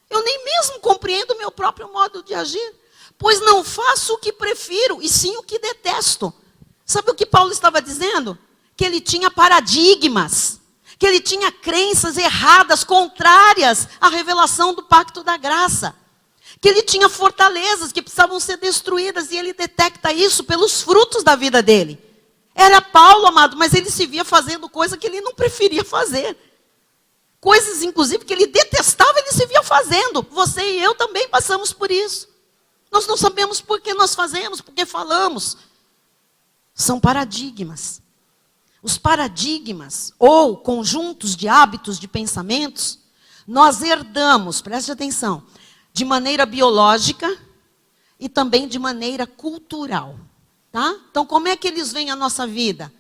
Eu nem mesmo compreendo o meu próprio modo de agir. Pois não faço o que prefiro, e sim o que detesto. Sabe o que Paulo estava dizendo? Que ele tinha paradigmas. Que ele tinha crenças erradas, contrárias à revelação do pacto da graça. Que ele tinha fortalezas que precisavam ser destruídas, e ele detecta isso pelos frutos da vida dele. Era Paulo, amado, mas ele se via fazendo coisa que ele não preferia fazer. Coisas, inclusive, que ele detestava, ele se via fazendo. Você e eu também passamos por isso. Nós não sabemos por que nós fazemos, por que falamos. São paradigmas. Os paradigmas, ou conjuntos de hábitos, de pensamentos, nós herdamos, preste atenção, de maneira biológica e também de maneira cultural. Tá? Então, como é que eles vêm à nossa vida?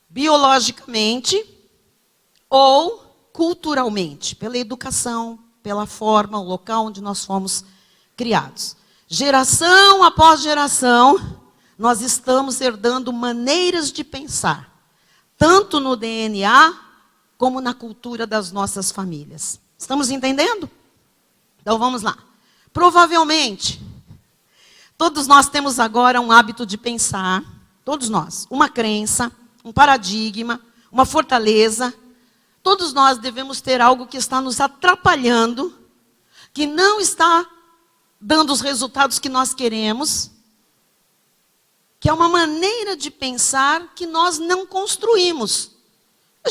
Biologicamente ou culturalmente, pela educação, pela forma, o local onde nós fomos criados. Geração após geração, nós estamos herdando maneiras de pensar, tanto no DNA, como na cultura das nossas famílias. Estamos entendendo? Então vamos lá. Provavelmente, todos nós temos agora um hábito de pensar, todos nós, uma crença, um paradigma, uma fortaleza. Todos nós devemos ter algo que está nos atrapalhando, que não está dando os resultados que nós queremos, que é uma maneira de pensar que nós não construímos. A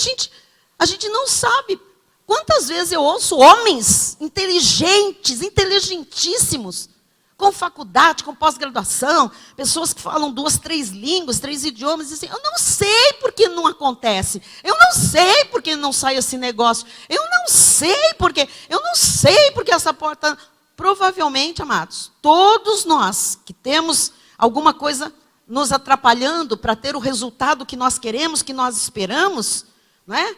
gente não sabe. Quantas vezes eu ouço homens inteligentes, inteligentíssimos, com faculdade, com pós-graduação, pessoas que falam 2, 3 línguas, 3 idiomas, e dizem, eu não sei por que não acontece, eu não sei por que não sai esse negócio, eu não sei por que essa porta... Provavelmente, amados, todos nós que temos alguma coisa nos atrapalhando para ter o resultado que nós queremos, que nós esperamos, não é?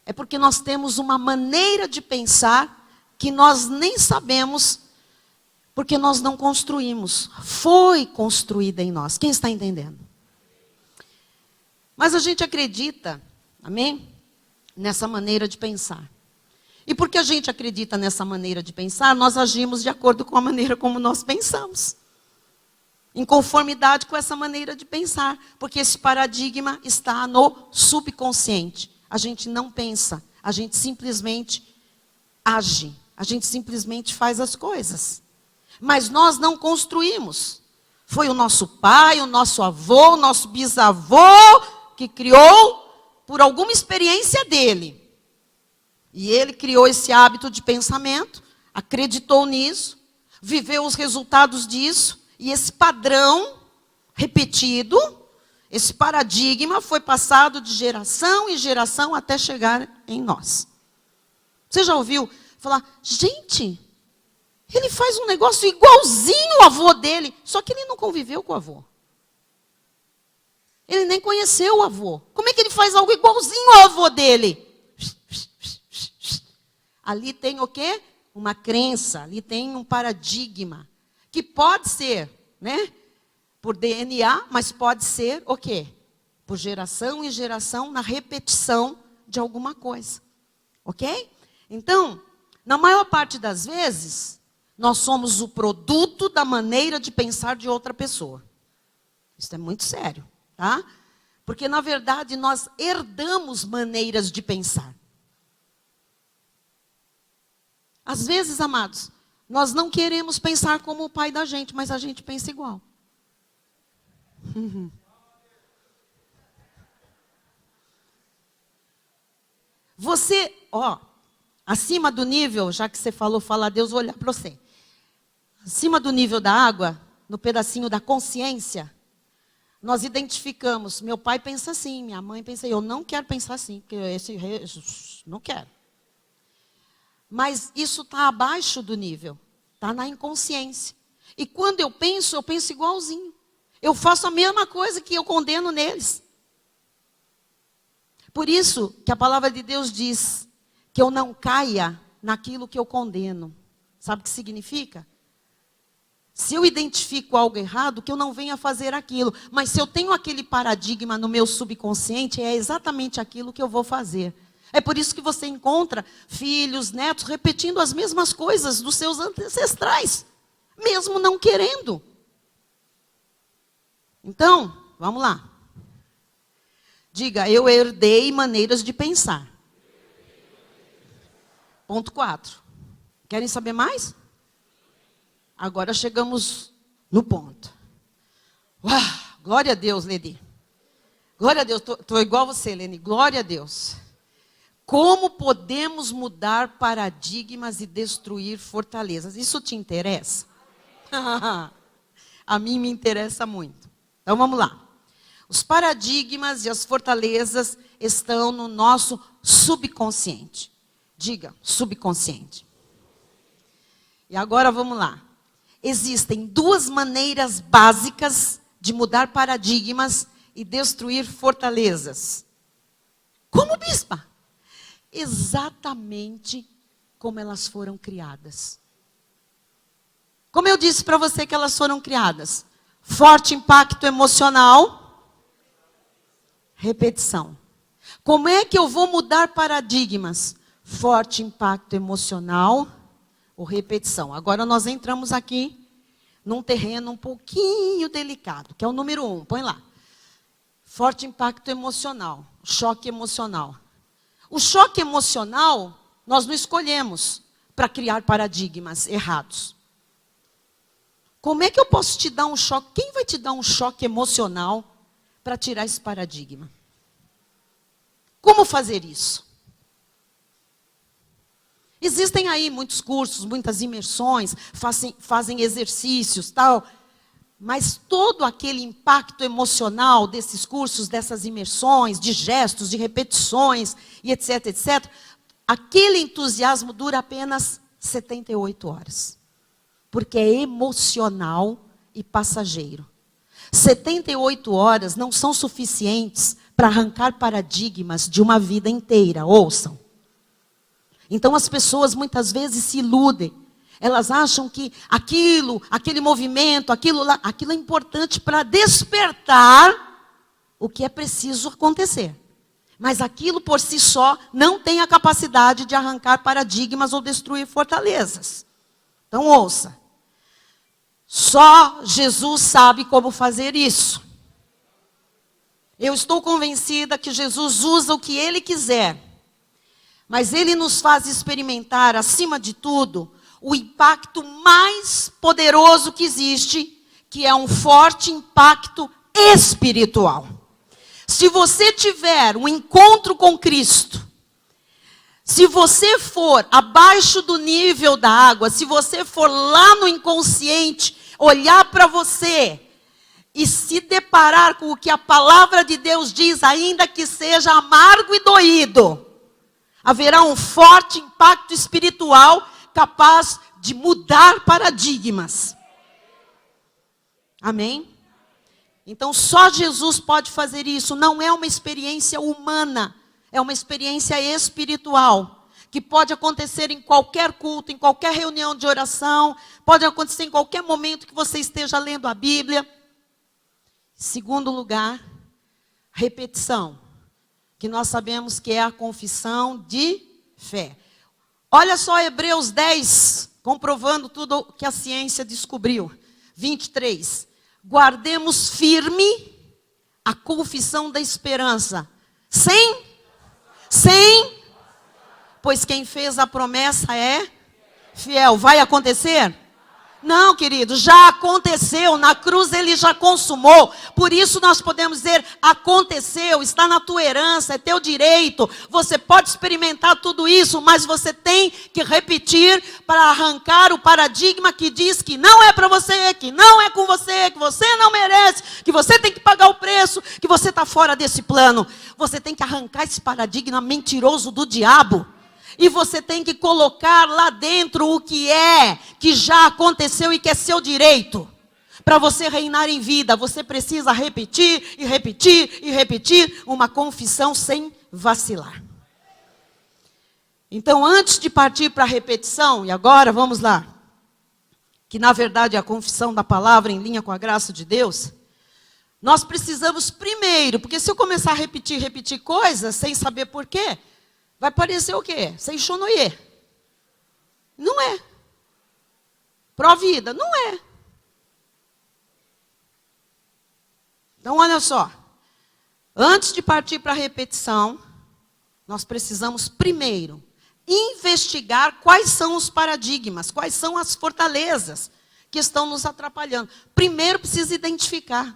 É porque nós temos uma maneira de pensar que nós nem sabemos, porque nós não construímos. Foi construída em nós. Quem está entendendo? Mas a gente acredita, amém? Nessa maneira de pensar. E porque a gente acredita nessa maneira de pensar, nós agimos de acordo com a maneira como nós pensamos. Em conformidade com essa maneira de pensar. Porque esse paradigma está no subconsciente. A gente não pensa, a gente simplesmente age. A gente simplesmente faz as coisas. Mas nós não construímos. Foi o nosso pai, o nosso avô, o nosso bisavô que criou por alguma experiência dele. E ele criou esse hábito de pensamento, acreditou nisso, viveu os resultados disso, e esse padrão repetido, esse paradigma foi passado de geração em geração até chegar em nós. Você já ouviu falar, gente, ele faz um negócio igualzinho ao avô dele, só que ele não conviveu com o avô. Ele nem conheceu o avô. Como é que ele faz algo igualzinho ao avô dele? Ali tem o quê? Uma crença, ali tem um paradigma. Que pode ser, né? Por DNA, mas pode ser o quê? Por geração em geração, na repetição de alguma coisa. Ok? Então, na maior parte das vezes, nós somos o produto da maneira de pensar de outra pessoa. Isso é muito sério, tá? Porque, na verdade, nós herdamos maneiras de pensar. Às vezes, amados, nós não queremos pensar como o pai da gente, mas a gente pensa igual. Você, acima do nível, já que você falou, fala a Deus, vou olhar para você. Acima do nível da água, no pedacinho da consciência, nós identificamos, meu pai pensa assim, minha mãe pensa assim, eu não quero pensar assim, porque não quero. Mas isso está abaixo do nível, está na inconsciência. E quando eu penso igualzinho. Eu faço a mesma coisa que eu condeno neles. Por isso que a palavra de Deus diz que eu não caia naquilo que eu condeno. Sabe o que significa? Se eu identifico algo errado, que eu não venha fazer aquilo. Mas se eu tenho aquele paradigma no meu subconsciente, é exatamente aquilo que eu vou fazer. É por isso que você encontra filhos, netos, repetindo as mesmas coisas dos seus ancestrais. Mesmo não querendo. Então, vamos lá. Diga, eu herdei maneiras de pensar. Ponto 4. Querem saber mais? Agora chegamos no ponto. Uau, glória a Deus, Leni. Glória a Deus, estou igual a você, Leni. Glória a Deus. Como podemos mudar paradigmas e destruir fortalezas? Isso te interessa? A mim me interessa muito. Então vamos lá. Os paradigmas e as fortalezas estão no nosso subconsciente. Diga, subconsciente. E agora vamos lá. Existem duas maneiras básicas de mudar paradigmas e destruir fortalezas. Como, bispa? Exatamente como elas foram criadas. Como eu disse para você que elas foram criadas? Forte impacto emocional, repetição. Como é que eu vou mudar paradigmas? Forte impacto emocional ou repetição. Agora nós entramos aqui num terreno um pouquinho delicado, que é o número 1. Põe lá. Forte impacto emocional, choque emocional. O choque emocional, nós não escolhemos para criar paradigmas errados. Como é que eu posso te dar um choque? Quem vai te dar um choque emocional para tirar esse paradigma? Como fazer isso? Existem aí muitos cursos, muitas imersões, fazem exercícios, tal. Mas todo aquele impacto emocional desses cursos, dessas imersões, de gestos, de repetições, e etc, etc, aquele entusiasmo dura apenas 78 horas. Porque é emocional e passageiro. 78 horas não são suficientes para arrancar paradigmas de uma vida inteira, ouçam. Então as pessoas muitas vezes se iludem. Elas acham que aquele movimento, aquilo é importante para despertar o que é preciso acontecer. Mas aquilo por si só não tem a capacidade de arrancar paradigmas ou destruir fortalezas. Então ouça. Só Jesus sabe como fazer isso. Eu estou convencida que Jesus usa o que Ele quiser. Mas Ele nos faz experimentar, acima de tudo, o impacto mais poderoso que existe, que é um forte impacto espiritual. Se você tiver um encontro com Cristo, se você for abaixo do nível da água, se você for lá no inconsciente, olhar para você e se deparar com o que a palavra de Deus diz, ainda que seja amargo e doído, haverá um forte impacto espiritual capaz de mudar paradigmas. Amém? Então só Jesus pode fazer isso. Não é uma experiência humana, é uma experiência espiritual, que pode acontecer em qualquer culto, em qualquer reunião de oração, pode acontecer em qualquer momento que você esteja lendo a Bíblia. Segundo lugar, repetição, que nós sabemos que é a confissão de fé. Olha só Hebreus 10, comprovando tudo que a ciência descobriu. 23. Guardemos firme a confissão da esperança. Sem, pois quem fez a promessa é fiel. Vai acontecer? Não, querido, já aconteceu, na cruz Ele já consumou, por isso nós podemos dizer, aconteceu, está na tua herança, é teu direito, você pode experimentar tudo isso, mas você tem que repetir para arrancar o paradigma que diz que não é para você, que não é com você, que você não merece, que você tem que pagar o preço, que você está fora desse plano. Você tem que arrancar esse paradigma mentiroso do diabo. E você tem que colocar lá dentro o que já aconteceu e que é seu direito. Para você reinar em vida, você precisa repetir e repetir e repetir uma confissão sem vacilar. Então, antes de partir para a repetição, e agora vamos lá, que na verdade é a confissão da palavra em linha com a graça de Deus, nós precisamos primeiro, porque se eu começar a repetir coisas sem saber por quê, vai parecer o quê? Sem chonoyer. Não é. Pró-vida, não é. Então, olha só. Antes de partir para a repetição, nós precisamos primeiro investigar quais são os paradigmas, quais são as fortalezas que estão nos atrapalhando. Primeiro precisa identificar.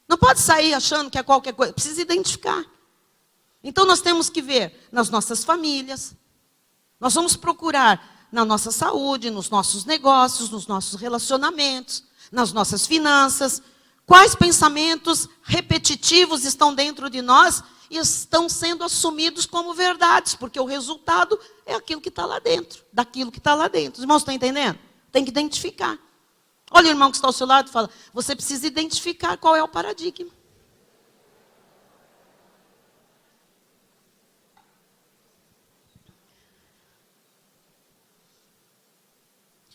Não pode sair achando que é qualquer coisa, precisa identificar. Então nós temos que ver nas nossas famílias, nós vamos procurar na nossa saúde, nos nossos negócios, nos nossos relacionamentos, nas nossas finanças, quais pensamentos repetitivos estão dentro de nós e estão sendo assumidos como verdades, porque o resultado é aquilo que está lá dentro, daquilo que está lá dentro. Os irmãos estão entendendo? Tem que identificar. Olha o irmão que está ao seu lado e fala, você precisa identificar qual é o paradigma.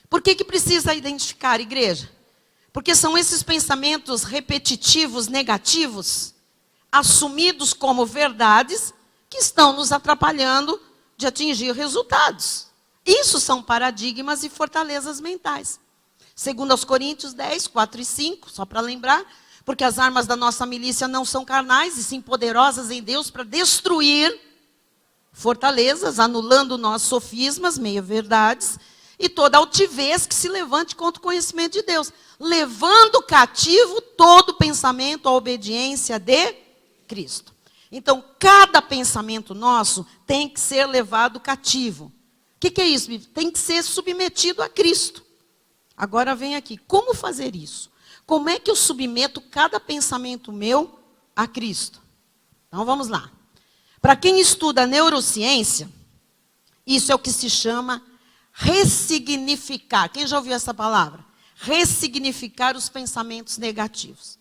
Por que precisa identificar, igreja? Porque são esses pensamentos repetitivos, negativos, assumidos como verdades, que estão nos atrapalhando de atingir resultados. Isso são paradigmas e fortalezas mentais. Segundo aos Coríntios 10, 4 e 5, só para lembrar, porque as armas da nossa milícia não são carnais, e sim poderosas em Deus para destruir fortalezas, anulando nossos sofismas, meia-verdades, e toda altivez que se levante contra o conhecimento de Deus, levando cativo todo pensamento à obediência de Cristo. Então, cada pensamento nosso tem que ser levado cativo. O que é isso? Tem que ser submetido a Cristo. Agora vem aqui, como fazer isso? Como é que eu submeto cada pensamento meu a Cristo? Então vamos lá. Para quem estuda neurociência, isso é o que se chama ressignificar. Quem já ouviu essa palavra? Ressignificar os pensamentos negativos.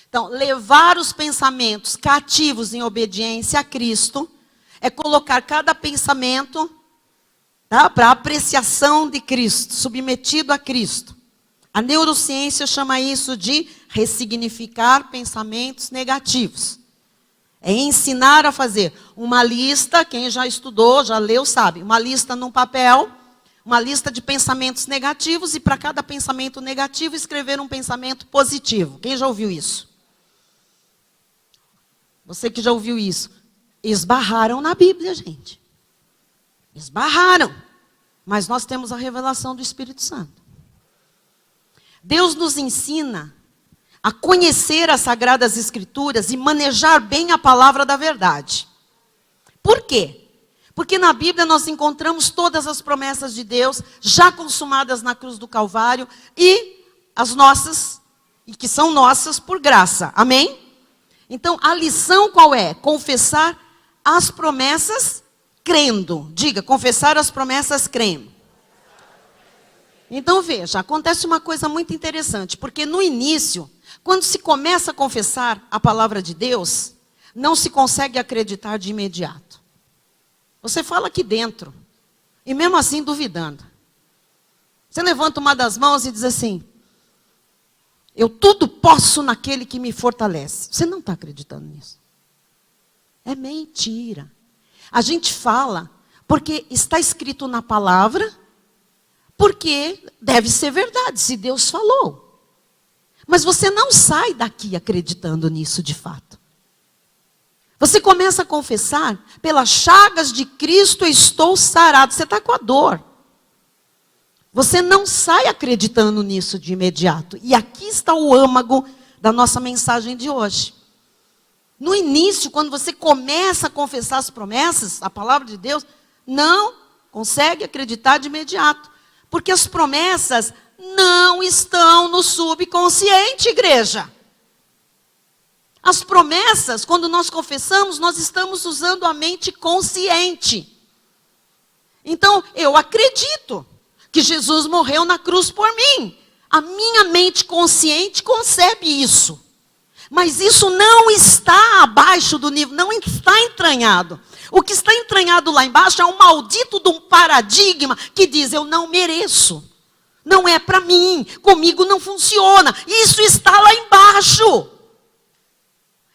Então, levar os pensamentos cativos em obediência a Cristo é colocar cada pensamento, tá, para apreciação de Cristo, submetido a Cristo. A neurociência chama isso de ressignificar pensamentos negativos. É ensinar a fazer uma lista, quem já estudou, já leu, sabe, uma lista num papel, uma lista de pensamentos negativos, e para cada pensamento negativo escrever um pensamento positivo. Quem já ouviu isso? Você que já ouviu isso. Esbarraram na Bíblia, gente. Esbarraram. Mas nós temos a revelação do Espírito Santo. Deus nos ensina a conhecer as Sagradas Escrituras e manejar bem a palavra da verdade. Por quê? Porque na Bíblia nós encontramos todas as promessas de Deus já consumadas na cruz do Calvário e as nossas, e que são nossas por graça. Amém? Então a lição qual é? Confessar as promessas crendo. Diga, confessar as promessas crendo. Então veja, acontece uma coisa muito interessante, porque no início, quando se começa a confessar a palavra de Deus, não se consegue acreditar de imediato. Você fala aqui dentro, e mesmo assim duvidando. Você levanta uma das mãos e diz assim, eu tudo posso naquele que me fortalece. Você não está acreditando nisso. É mentira. A gente fala porque está escrito na palavra, porque deve ser verdade, se Deus falou. Mas você não sai daqui acreditando nisso de fato. Você começa a confessar, pelas chagas de Cristo estou sarado. Você está com a dor. Você não sai acreditando nisso de imediato. E aqui está o âmago da nossa mensagem de hoje. No início, quando você começa a confessar as promessas, a palavra de Deus, não consegue acreditar de imediato. Porque as promessas não estão no subconsciente, igreja. As promessas, quando nós confessamos, nós estamos usando a mente consciente. Então, eu acredito que Jesus morreu na cruz por mim. A minha mente consciente concebe isso. Mas isso não está abaixo do nível, não está entranhado. O que está entranhado lá embaixo é um maldito de um paradigma que diz: eu não mereço. Não é para mim, comigo não funciona. Isso está lá embaixo.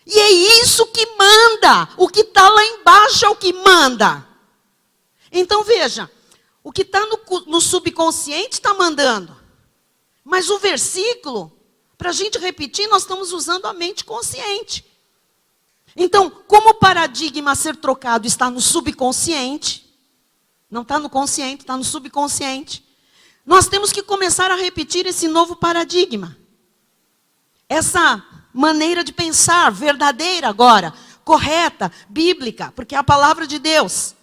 E é isso que manda. O que está lá embaixo é o que manda. Então veja, o que está no subconsciente está mandando. Mas o versículo, para a gente repetir, nós estamos usando a mente consciente. Então, como o paradigma a ser trocado está no subconsciente, não está no consciente, está no subconsciente, nós temos que começar a repetir esse novo paradigma. Essa maneira de pensar, verdadeira agora, correta, bíblica, porque é a palavra de Deus.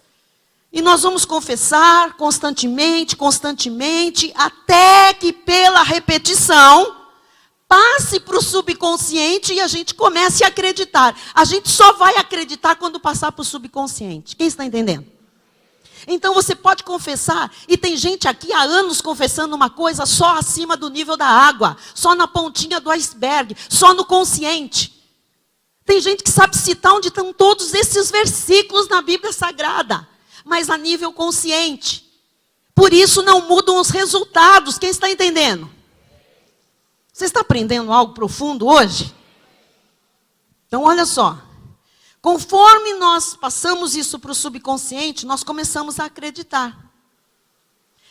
E nós vamos confessar constantemente, até que pela repetição passe para o subconsciente e a gente comece a acreditar. A gente só vai acreditar quando passar para o subconsciente. Quem está entendendo? Então você pode confessar, e tem gente aqui há anos confessando uma coisa só acima do nível da água, só na pontinha do iceberg, só no consciente. Tem gente que sabe citar onde estão todos esses versículos na Bíblia Sagrada, mas a nível consciente. Por isso não mudam os resultados. Quem está entendendo? Você está aprendendo algo profundo hoje? Então olha só. Conforme nós passamos isso para o subconsciente, nós começamos a acreditar.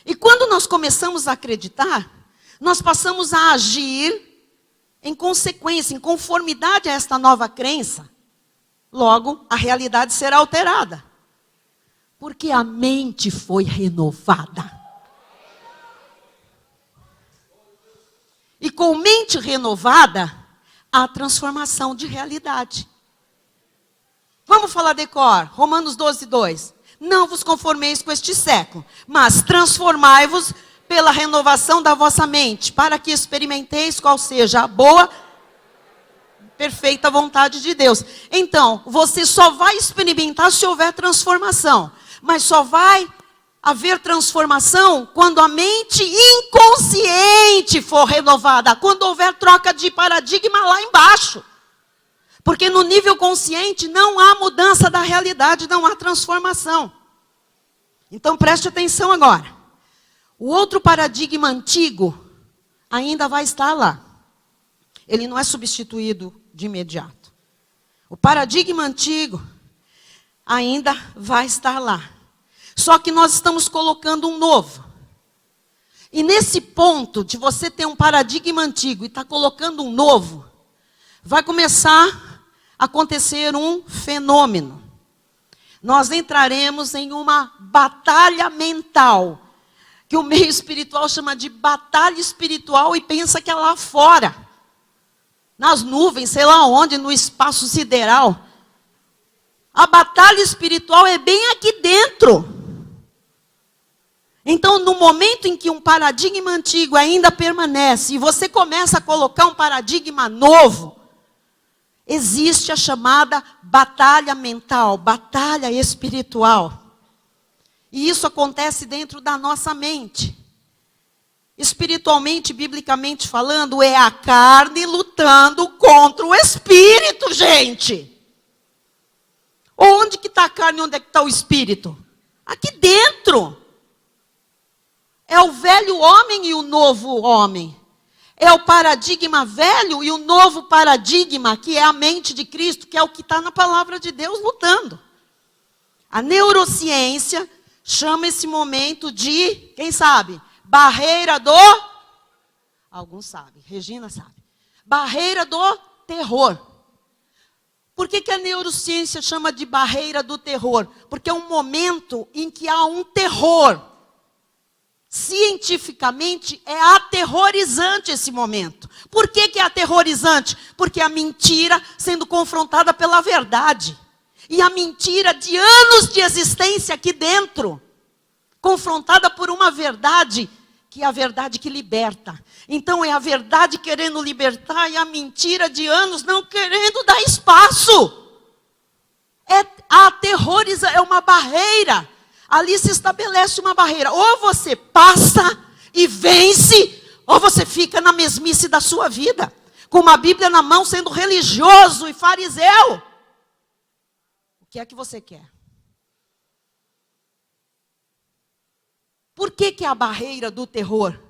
E quando nós começamos a acreditar, nós passamos a agir em consequência, em conformidade a esta nova crença. Logo, a realidade será alterada. Porque a mente foi renovada. E com mente renovada, há transformação de realidade. Vamos falar de cor, Romanos 12, 2. Não vos conformeis com este século, mas transformai-vos pela renovação da vossa mente, para que experimenteis qual seja a boa, perfeita vontade de Deus. Então, você só vai experimentar se houver transformação, mas só vai haver transformação quando a mente inconsciente for renovada, quando houver troca de paradigma lá embaixo. Porque no nível consciente não há mudança da realidade, não há transformação. Então preste atenção agora. O outro paradigma antigo ainda vai estar lá. Ele não é substituído de imediato. O paradigma antigo ainda vai estar lá. Só que nós estamos colocando um novo. E nesse ponto de você ter um paradigma antigo e estar colocando um novo, vai começar a acontecer um fenômeno. Nós entraremos em uma batalha mental, que o meio espiritual chama de batalha espiritual e pensa que é lá fora, nas nuvens, sei lá onde, no espaço sideral. A batalha espiritual é bem aqui dentro. Então, no momento em que um paradigma antigo ainda permanece, e você começa a colocar um paradigma novo, existe a chamada batalha mental, batalha espiritual. E isso acontece dentro da nossa mente. Espiritualmente, biblicamente falando, é a carne lutando contra o espírito, gente. Onde que está a carne e onde é que está o espírito? Aqui dentro. É o velho homem e o novo homem. É o paradigma velho e o novo paradigma, que é a mente de Cristo, que é o que está na palavra de Deus lutando. A neurociência chama esse momento de, quem sabe? Barreira do... Alguns sabem, Regina sabe. Barreira do terror. Por que a neurociência chama de barreira do terror? Porque é um momento em que há um terror. Cientificamente, é aterrorizante esse momento. Por que é aterrorizante? Porque a mentira sendo confrontada pela verdade. E a mentira de anos de existência aqui dentro, confrontada por uma verdade, que é a verdade que liberta. Então é a verdade querendo libertar e a mentira de anos não querendo dar espaço. É aterrorizante, é uma barreira. Ali se estabelece uma barreira. Ou você passa e vence, ou você fica na mesmice da sua vida. com uma Bíblia na mão, sendo religioso e fariseu. O que é que você quer? Por que que é a barreira do terror?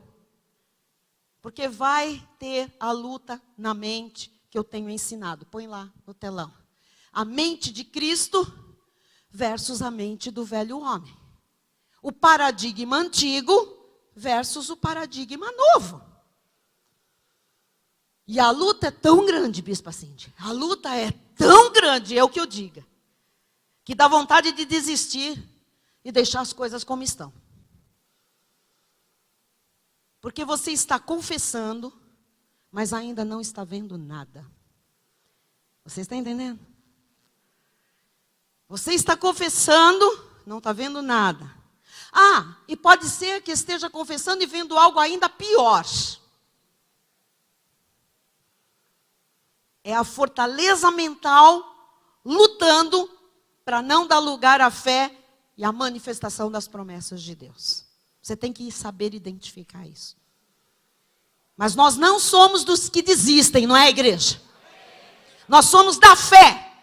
Porque vai ter a luta na mente que eu tenho ensinado. Põe lá no telão. A mente de Cristo versus a mente do velho homem. O paradigma antigo versus o paradigma novo. E a luta é tão grande, Bispa Cindy. A luta é tão grande, é o que eu diga, que dá vontade de desistir e deixar as coisas como estão. Porque você está confessando, mas ainda não está vendo nada. Você está entendendo? Você está confessando, não está vendo nada. Ah, e pode ser que esteja confessando e vendo algo ainda pior. É a fortaleza mental lutando para não dar lugar à fé e à manifestação das promessas de Deus. Você tem que saber identificar isso. Mas nós não somos dos que desistem, não é, igreja? Nós somos da fé.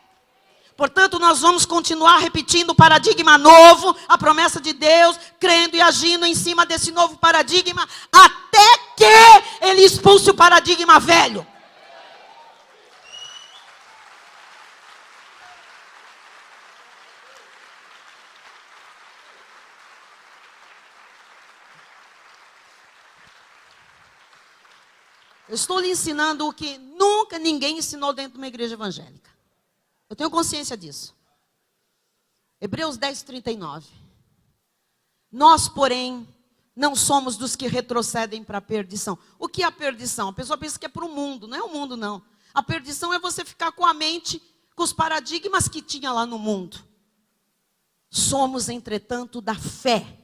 Portanto, nós vamos continuar repetindo o paradigma novo, a promessa de Deus, crendo e agindo em cima desse novo paradigma, até que Ele expulse o paradigma velho. Eu estou lhe ensinando o que nunca ninguém ensinou dentro de uma igreja evangélica. Eu tenho consciência disso. Hebreus 10, 39. Nós, porém, não somos dos que retrocedem para a perdição. O que é a perdição? A pessoa pensa que é para o mundo. Não é o mundo, não. A perdição é você ficar com a mente, com os paradigmas que tinha lá no mundo. Somos, entretanto, da fé.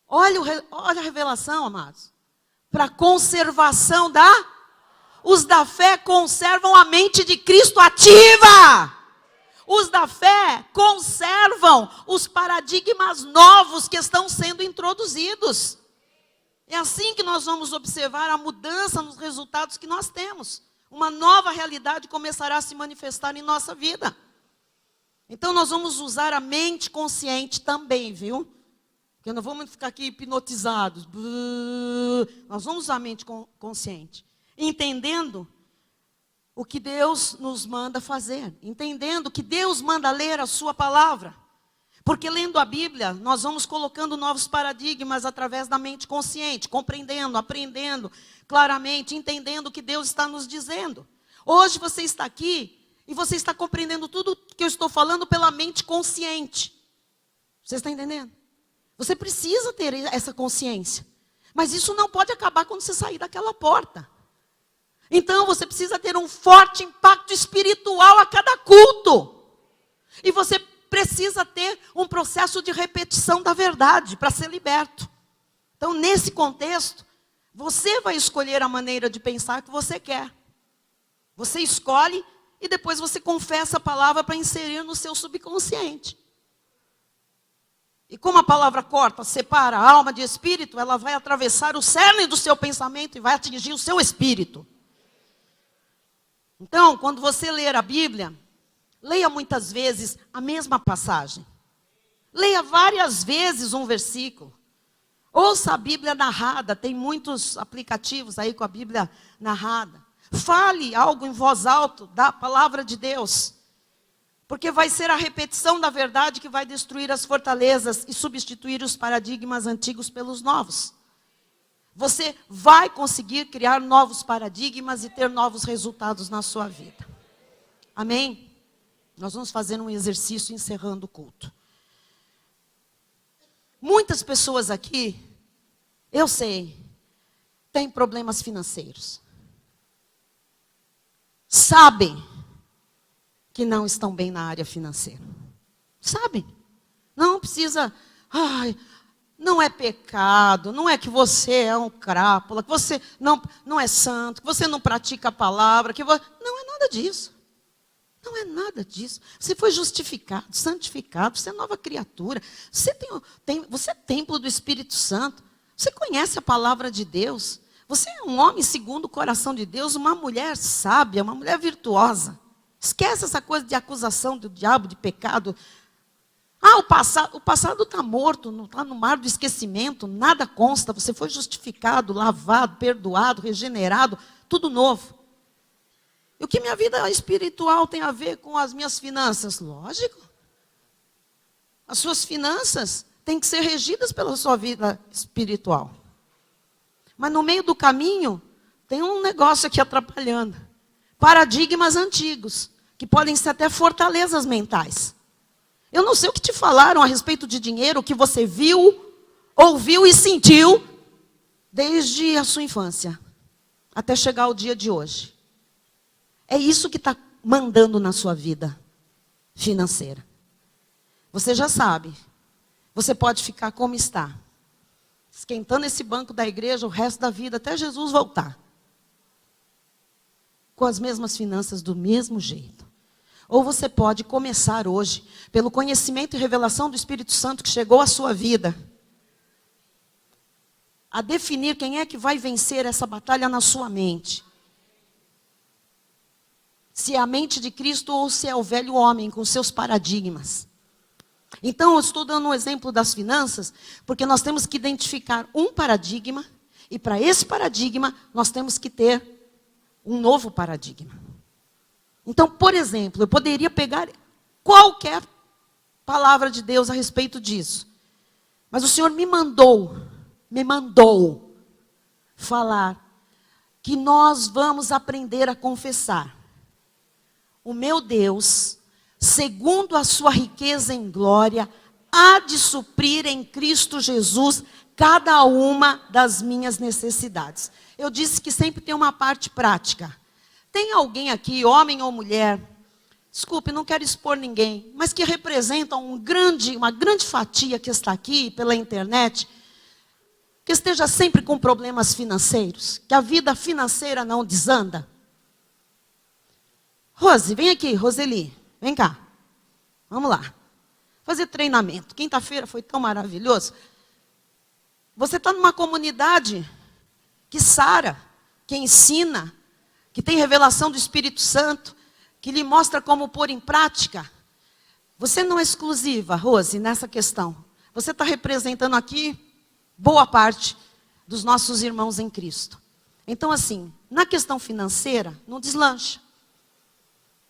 Olha a revelação, amados. Para conservação Os da fé conservam a mente de Cristo ativa. Os da fé conservam os paradigmas novos que estão sendo introduzidos. É assim que nós vamos observar a mudança nos resultados que nós temos. Uma nova realidade começará a se manifestar em nossa vida. Então nós vamos usar a mente consciente também, viu? Porque não vamos ficar aqui hipnotizados. Nós vamos usar a mente consciente. Entendendo o que Deus nos manda fazer. Entendendo que Deus manda ler a sua palavra. Porque lendo a Bíblia, nós vamos colocando novos paradigmas através da mente consciente. Compreendendo, aprendendo claramente, entendendo o que Deus está nos dizendo. Hoje você está aqui e você está compreendendo tudo que eu estou falando pela mente consciente. Você está entendendo? Você precisa ter essa consciência. Mas isso não pode acabar quando você sair daquela porta. Então você precisa ter um forte impacto espiritual a cada culto. E você precisa ter um processo de repetição da verdade para ser liberto. Então, nesse contexto, você vai escolher a maneira de pensar que você quer. Você escolhe e depois você confessa a palavra para inserir no seu subconsciente. E como a palavra corta, separa a alma de espírito, ela vai atravessar o cerne do seu pensamento e vai atingir o seu espírito. Então, quando você ler a Bíblia, leia muitas vezes a mesma passagem. Leia várias vezes um versículo. Ouça a Bíblia narrada, tem muitos aplicativos aí com a Bíblia narrada. Fale algo em voz alta da palavra de Deus. Porque vai ser a repetição da verdade que vai destruir as fortalezas e substituir os paradigmas antigos pelos novos. Você vai conseguir criar novos paradigmas e ter novos resultados na sua vida. Amém? Nós vamos fazer um exercício encerrando o culto. Muitas pessoas aqui, eu sei, têm problemas financeiros. Sabem que não estão bem na área financeira. Sabem? Não precisa, não é pecado, não é que você é um crápula, que você não é santo, que você não pratica a palavra, não é nada disso. Não é nada disso. Você foi justificado, santificado, você é nova criatura. Você é templo do Espírito Santo. Você conhece a palavra de Deus. Você é um homem segundo o coração de Deus, uma mulher sábia, uma mulher virtuosa. Esquece essa coisa de acusação do diabo, de pecado. O passado está morto, não está no mar do esquecimento, nada consta. Você foi justificado, lavado, perdoado, regenerado, tudo novo. E o que minha vida espiritual tem a ver com as minhas finanças? Lógico. As suas finanças têm que ser regidas pela sua vida espiritual. Mas no meio do caminho, tem um negócio aqui atrapalhando. Paradigmas antigos, que podem ser até fortalezas mentais. Eu não sei o que te falaram a respeito de dinheiro, o que você viu, ouviu e sentiu desde a sua infância, até chegar ao dia de hoje. É isso que está mandando na sua vida financeira. Você já sabe, você pode ficar como está, esquentando esse banco da igreja o resto da vida, até Jesus voltar. Com as mesmas finanças do mesmo jeito. Ou você pode começar hoje, pelo conhecimento e revelação do Espírito Santo que chegou à sua vida, a definir quem é que vai vencer essa batalha na sua mente. Se é a mente de Cristo ou se é o velho homem com seus paradigmas. Então, eu estou dando um exemplo das finanças, porque nós temos que identificar um paradigma, e para esse paradigma, nós temos que ter um novo paradigma. Então, por exemplo, eu poderia pegar qualquer palavra de Deus a respeito disso. Mas o Senhor me mandou falar que nós vamos aprender a confessar. O meu Deus, segundo a sua riqueza em glória, há de suprir em Cristo Jesus cada uma das minhas necessidades. Eu disse que sempre tem uma parte prática. Tem alguém aqui, homem ou mulher, desculpe, não quero expor ninguém, mas que representa uma grande fatia que está aqui pela internet, que esteja sempre com problemas financeiros, que a vida financeira não desanda? Rose, vem aqui, Roseli, vem cá. Vamos lá. Fazer treinamento. Quinta-feira foi tão maravilhoso. Você está numa comunidade que sara, que ensina, que tem revelação do Espírito Santo, que lhe mostra como pôr em prática. Você não é exclusiva, Rose, nessa questão. Você está representando aqui boa parte dos nossos irmãos em Cristo. Então, assim, na questão financeira, não deslancha.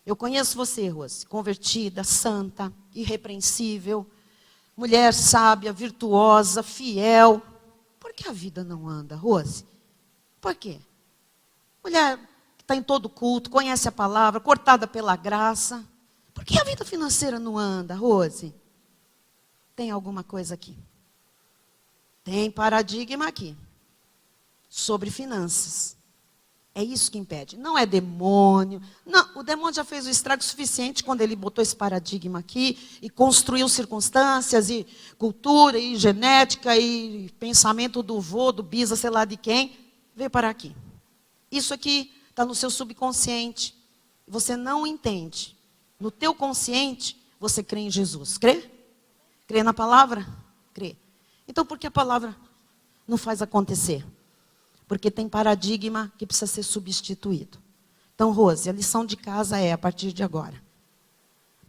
Eu conheço você, Rose, convertida, santa, irrepreensível, mulher sábia, virtuosa, fiel. Por que a vida não anda, Rose? Por quê? Mulher que está em todo culto, conhece a palavra, cortada pela graça. Por que a vida financeira não anda, Rose? Tem alguma coisa aqui. Tem paradigma aqui. Sobre finanças. É isso que impede. Não é demônio. Não, o demônio já fez o estrago suficiente quando ele botou esse paradigma aqui e construiu circunstâncias e cultura e genética e pensamento do vô, do bisa, sei lá de quem. Veio parar aqui. Isso aqui está no seu subconsciente. Você não entende. No teu consciente, você crê em Jesus. Crê? Crê na palavra? Crê. Então, por que a palavra não faz acontecer? Porque tem paradigma que precisa ser substituído. Então, Rose, a lição de casa é, a partir de agora,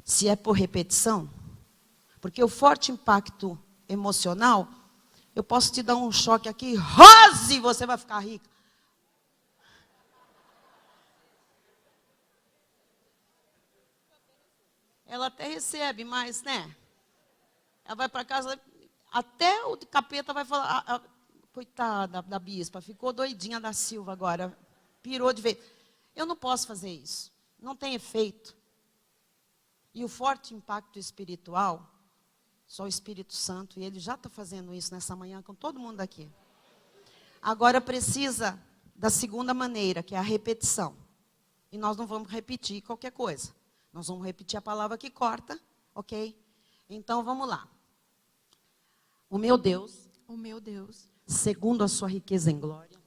se é por repetição, porque o forte impacto emocional, eu posso te dar um choque aqui, Rose, você vai ficar rica. Ela até recebe, mas, né? Ela vai para casa, até o capeta vai falar... Coitada da bispa, ficou doidinha da Silva agora, pirou de vez. Eu não posso fazer isso, não tem efeito. E o forte impacto espiritual, só o Espírito Santo, e ele já está fazendo isso nessa manhã com todo mundo aqui. Agora precisa da segunda maneira, que é a repetição. E nós não vamos repetir qualquer coisa. Nós vamos repetir a palavra que corta, ok? Então vamos lá. O meu Deus, segundo a sua riqueza em glória,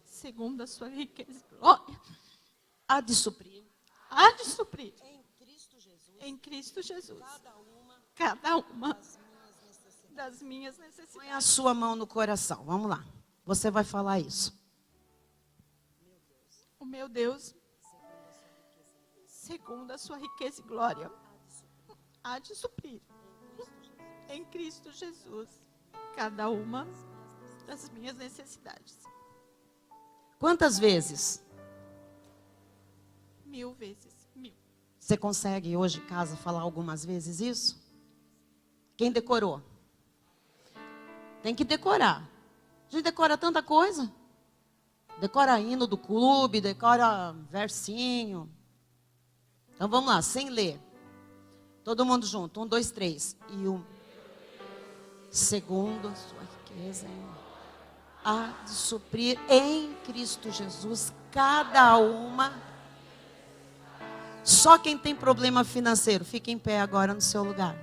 há de suprir, em Cristo Jesus, cada uma das minhas necessidades. Põe a sua mão no coração, vamos lá. Você vai falar isso. meu Deus, segundo a sua riqueza e glória, há de suprir em Cristo Jesus cada uma das minhas necessidades. Quantas vezes? 1000 vezes. 1000. Você consegue hoje em casa falar algumas vezes isso? Quem decorou? Tem que decorar. A gente decora tanta coisa. Decora hino do clube, decora versinho. Então vamos lá, sem ler. Todo mundo junto. 1, 2, 3. E o segundo a sua riqueza há de suprir em Cristo Jesus cada uma. Só quem tem problema financeiro, fica em pé agora no seu lugar.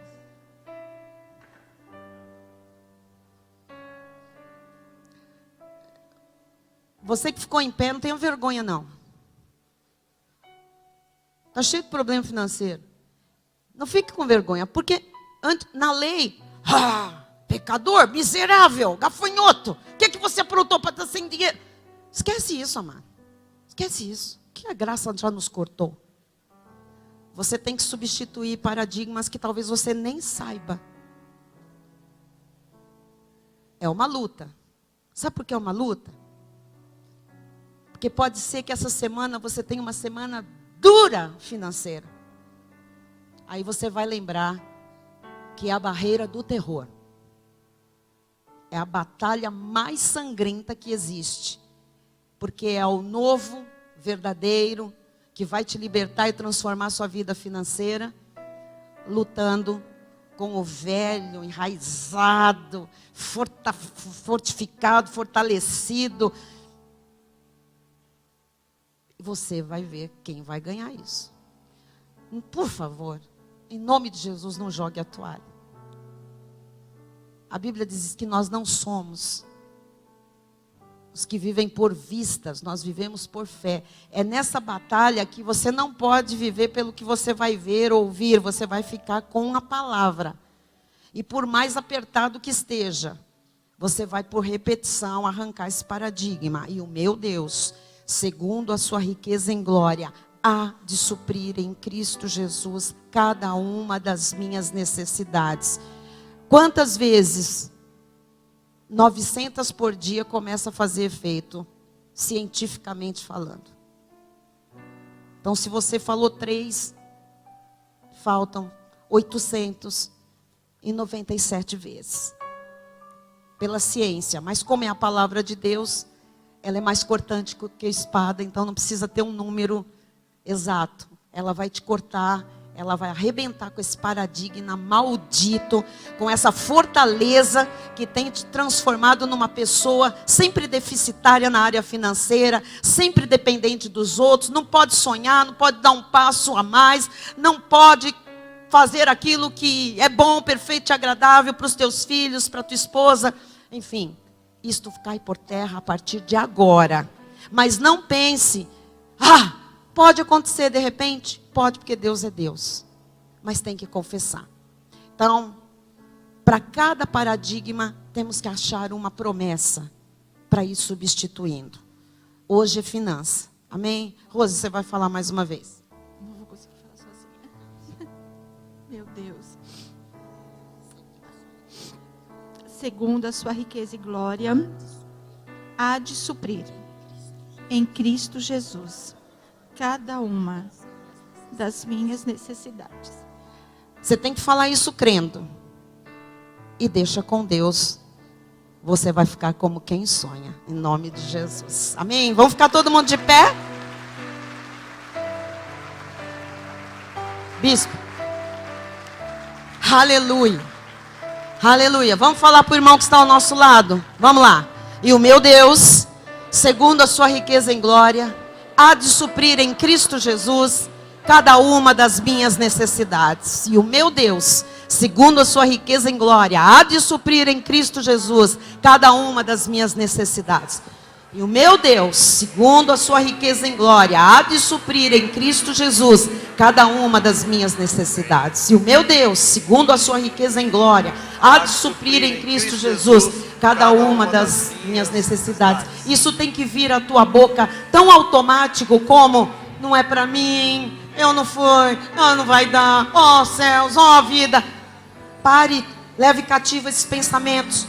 Você que ficou em pé, não tenha vergonha não. Está cheio de problema financeiro. Não fique com vergonha, porque na lei, pecador, miserável, gafanhoto, o que você aprontou para estar sem dinheiro? Esquece isso, amado. Esquece isso. Que a graça já nos cortou. Você tem que substituir paradigmas que talvez você nem saiba. É uma luta. Sabe por que é uma luta? Porque pode ser que essa semana você tenha uma semana dura financeira. Aí você vai lembrar que é a barreira do terror. É a batalha mais sangrenta que existe. Porque é o novo, verdadeiro, que vai te libertar e transformar a sua vida financeira, lutando com o velho, enraizado, fortificado, fortalecido. Você vai ver quem vai ganhar isso. Por favor, em nome de Jesus, não jogue a toalha. A Bíblia diz que nós não somos os que vivem por vistas, nós vivemos por fé. É nessa batalha que você não pode viver pelo que você vai ver, ouvir, você vai ficar com a palavra. E por mais apertado que esteja, você vai por repetição arrancar esse paradigma. E o meu Deus, segundo a sua riqueza em glória, há de suprir em Cristo Jesus cada uma das minhas necessidades. Quantas vezes 900 por dia começa a fazer efeito, cientificamente falando? Então, se você falou 3, faltam 897 vezes. Pela ciência. Mas como é a palavra de Deus, ela é mais cortante que a espada, então não precisa ter um número exato. Ela vai te cortar, ela vai arrebentar com esse paradigma maldito, com essa fortaleza que tem te transformado numa pessoa sempre deficitária na área financeira, sempre dependente dos outros, não pode sonhar, não pode dar um passo a mais, não pode fazer aquilo que é bom, perfeito e agradável para os teus filhos, para a tua esposa, enfim. Isto cai por terra a partir de agora. Mas não pense, pode acontecer de repente? Pode, porque Deus é Deus. Mas tem que confessar. Então, para cada paradigma, temos que achar uma promessa para ir substituindo. Hoje é finança. Amém? Rose, você vai falar mais uma vez. Não vou conseguir falar sozinha. Meu Deus. Segundo a sua riqueza e glória, há de suprir em Cristo Jesus cada uma das minhas necessidades. Você tem que falar isso crendo. E deixa com Deus. Você vai ficar como quem sonha. Em nome de Jesus. Amém? Vamos ficar todo mundo de pé? Bispo. Aleluia. Aleluia. Vamos falar para o irmão que está ao nosso lado. Vamos lá. E o meu Deus, segundo a sua riqueza em glória, há de suprir em Cristo Jesus cada uma das minhas necessidades. E o meu Deus, segundo a sua riqueza em glória, há de suprir em Cristo Jesus cada uma das minhas necessidades. E o meu Deus, segundo a sua riqueza em glória, há de suprir em Cristo Jesus cada uma das minhas necessidades. E o meu Deus, segundo a sua riqueza em glória, há de suprir em Cristo Jesus cada uma das minhas necessidades. Isso tem que vir à tua boca tão automático como: não é para mim, eu não fui, não vai dar, ó céus, ó vida. Pare, leve cativo esses pensamentos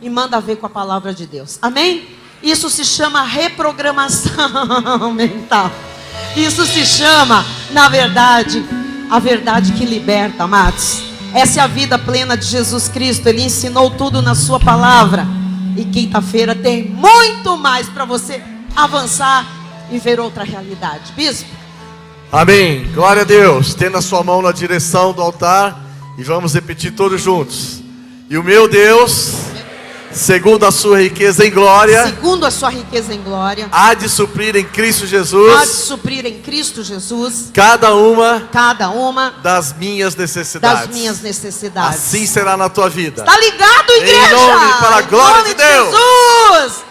e manda ver com a palavra de Deus. Amém? Isso se chama reprogramação mental. Isso se chama, na verdade, a verdade que liberta, amados. Essa é a vida plena de Jesus Cristo. Ele ensinou tudo na sua palavra. E quinta-feira tem muito mais para você avançar e ver outra realidade. Bispo. Amém. Glória a Deus. Tendo a sua mão na direção do altar. E vamos repetir todos juntos. E o meu Deus, segundo a sua riqueza em glória, segundo a sua riqueza em glória, há de suprir em Cristo Jesus, há de suprir em Cristo Jesus cada uma das minhas necessidades. Assim será na tua vida. Está ligado, igreja? Em nome, para a glória de Deus. Jesus.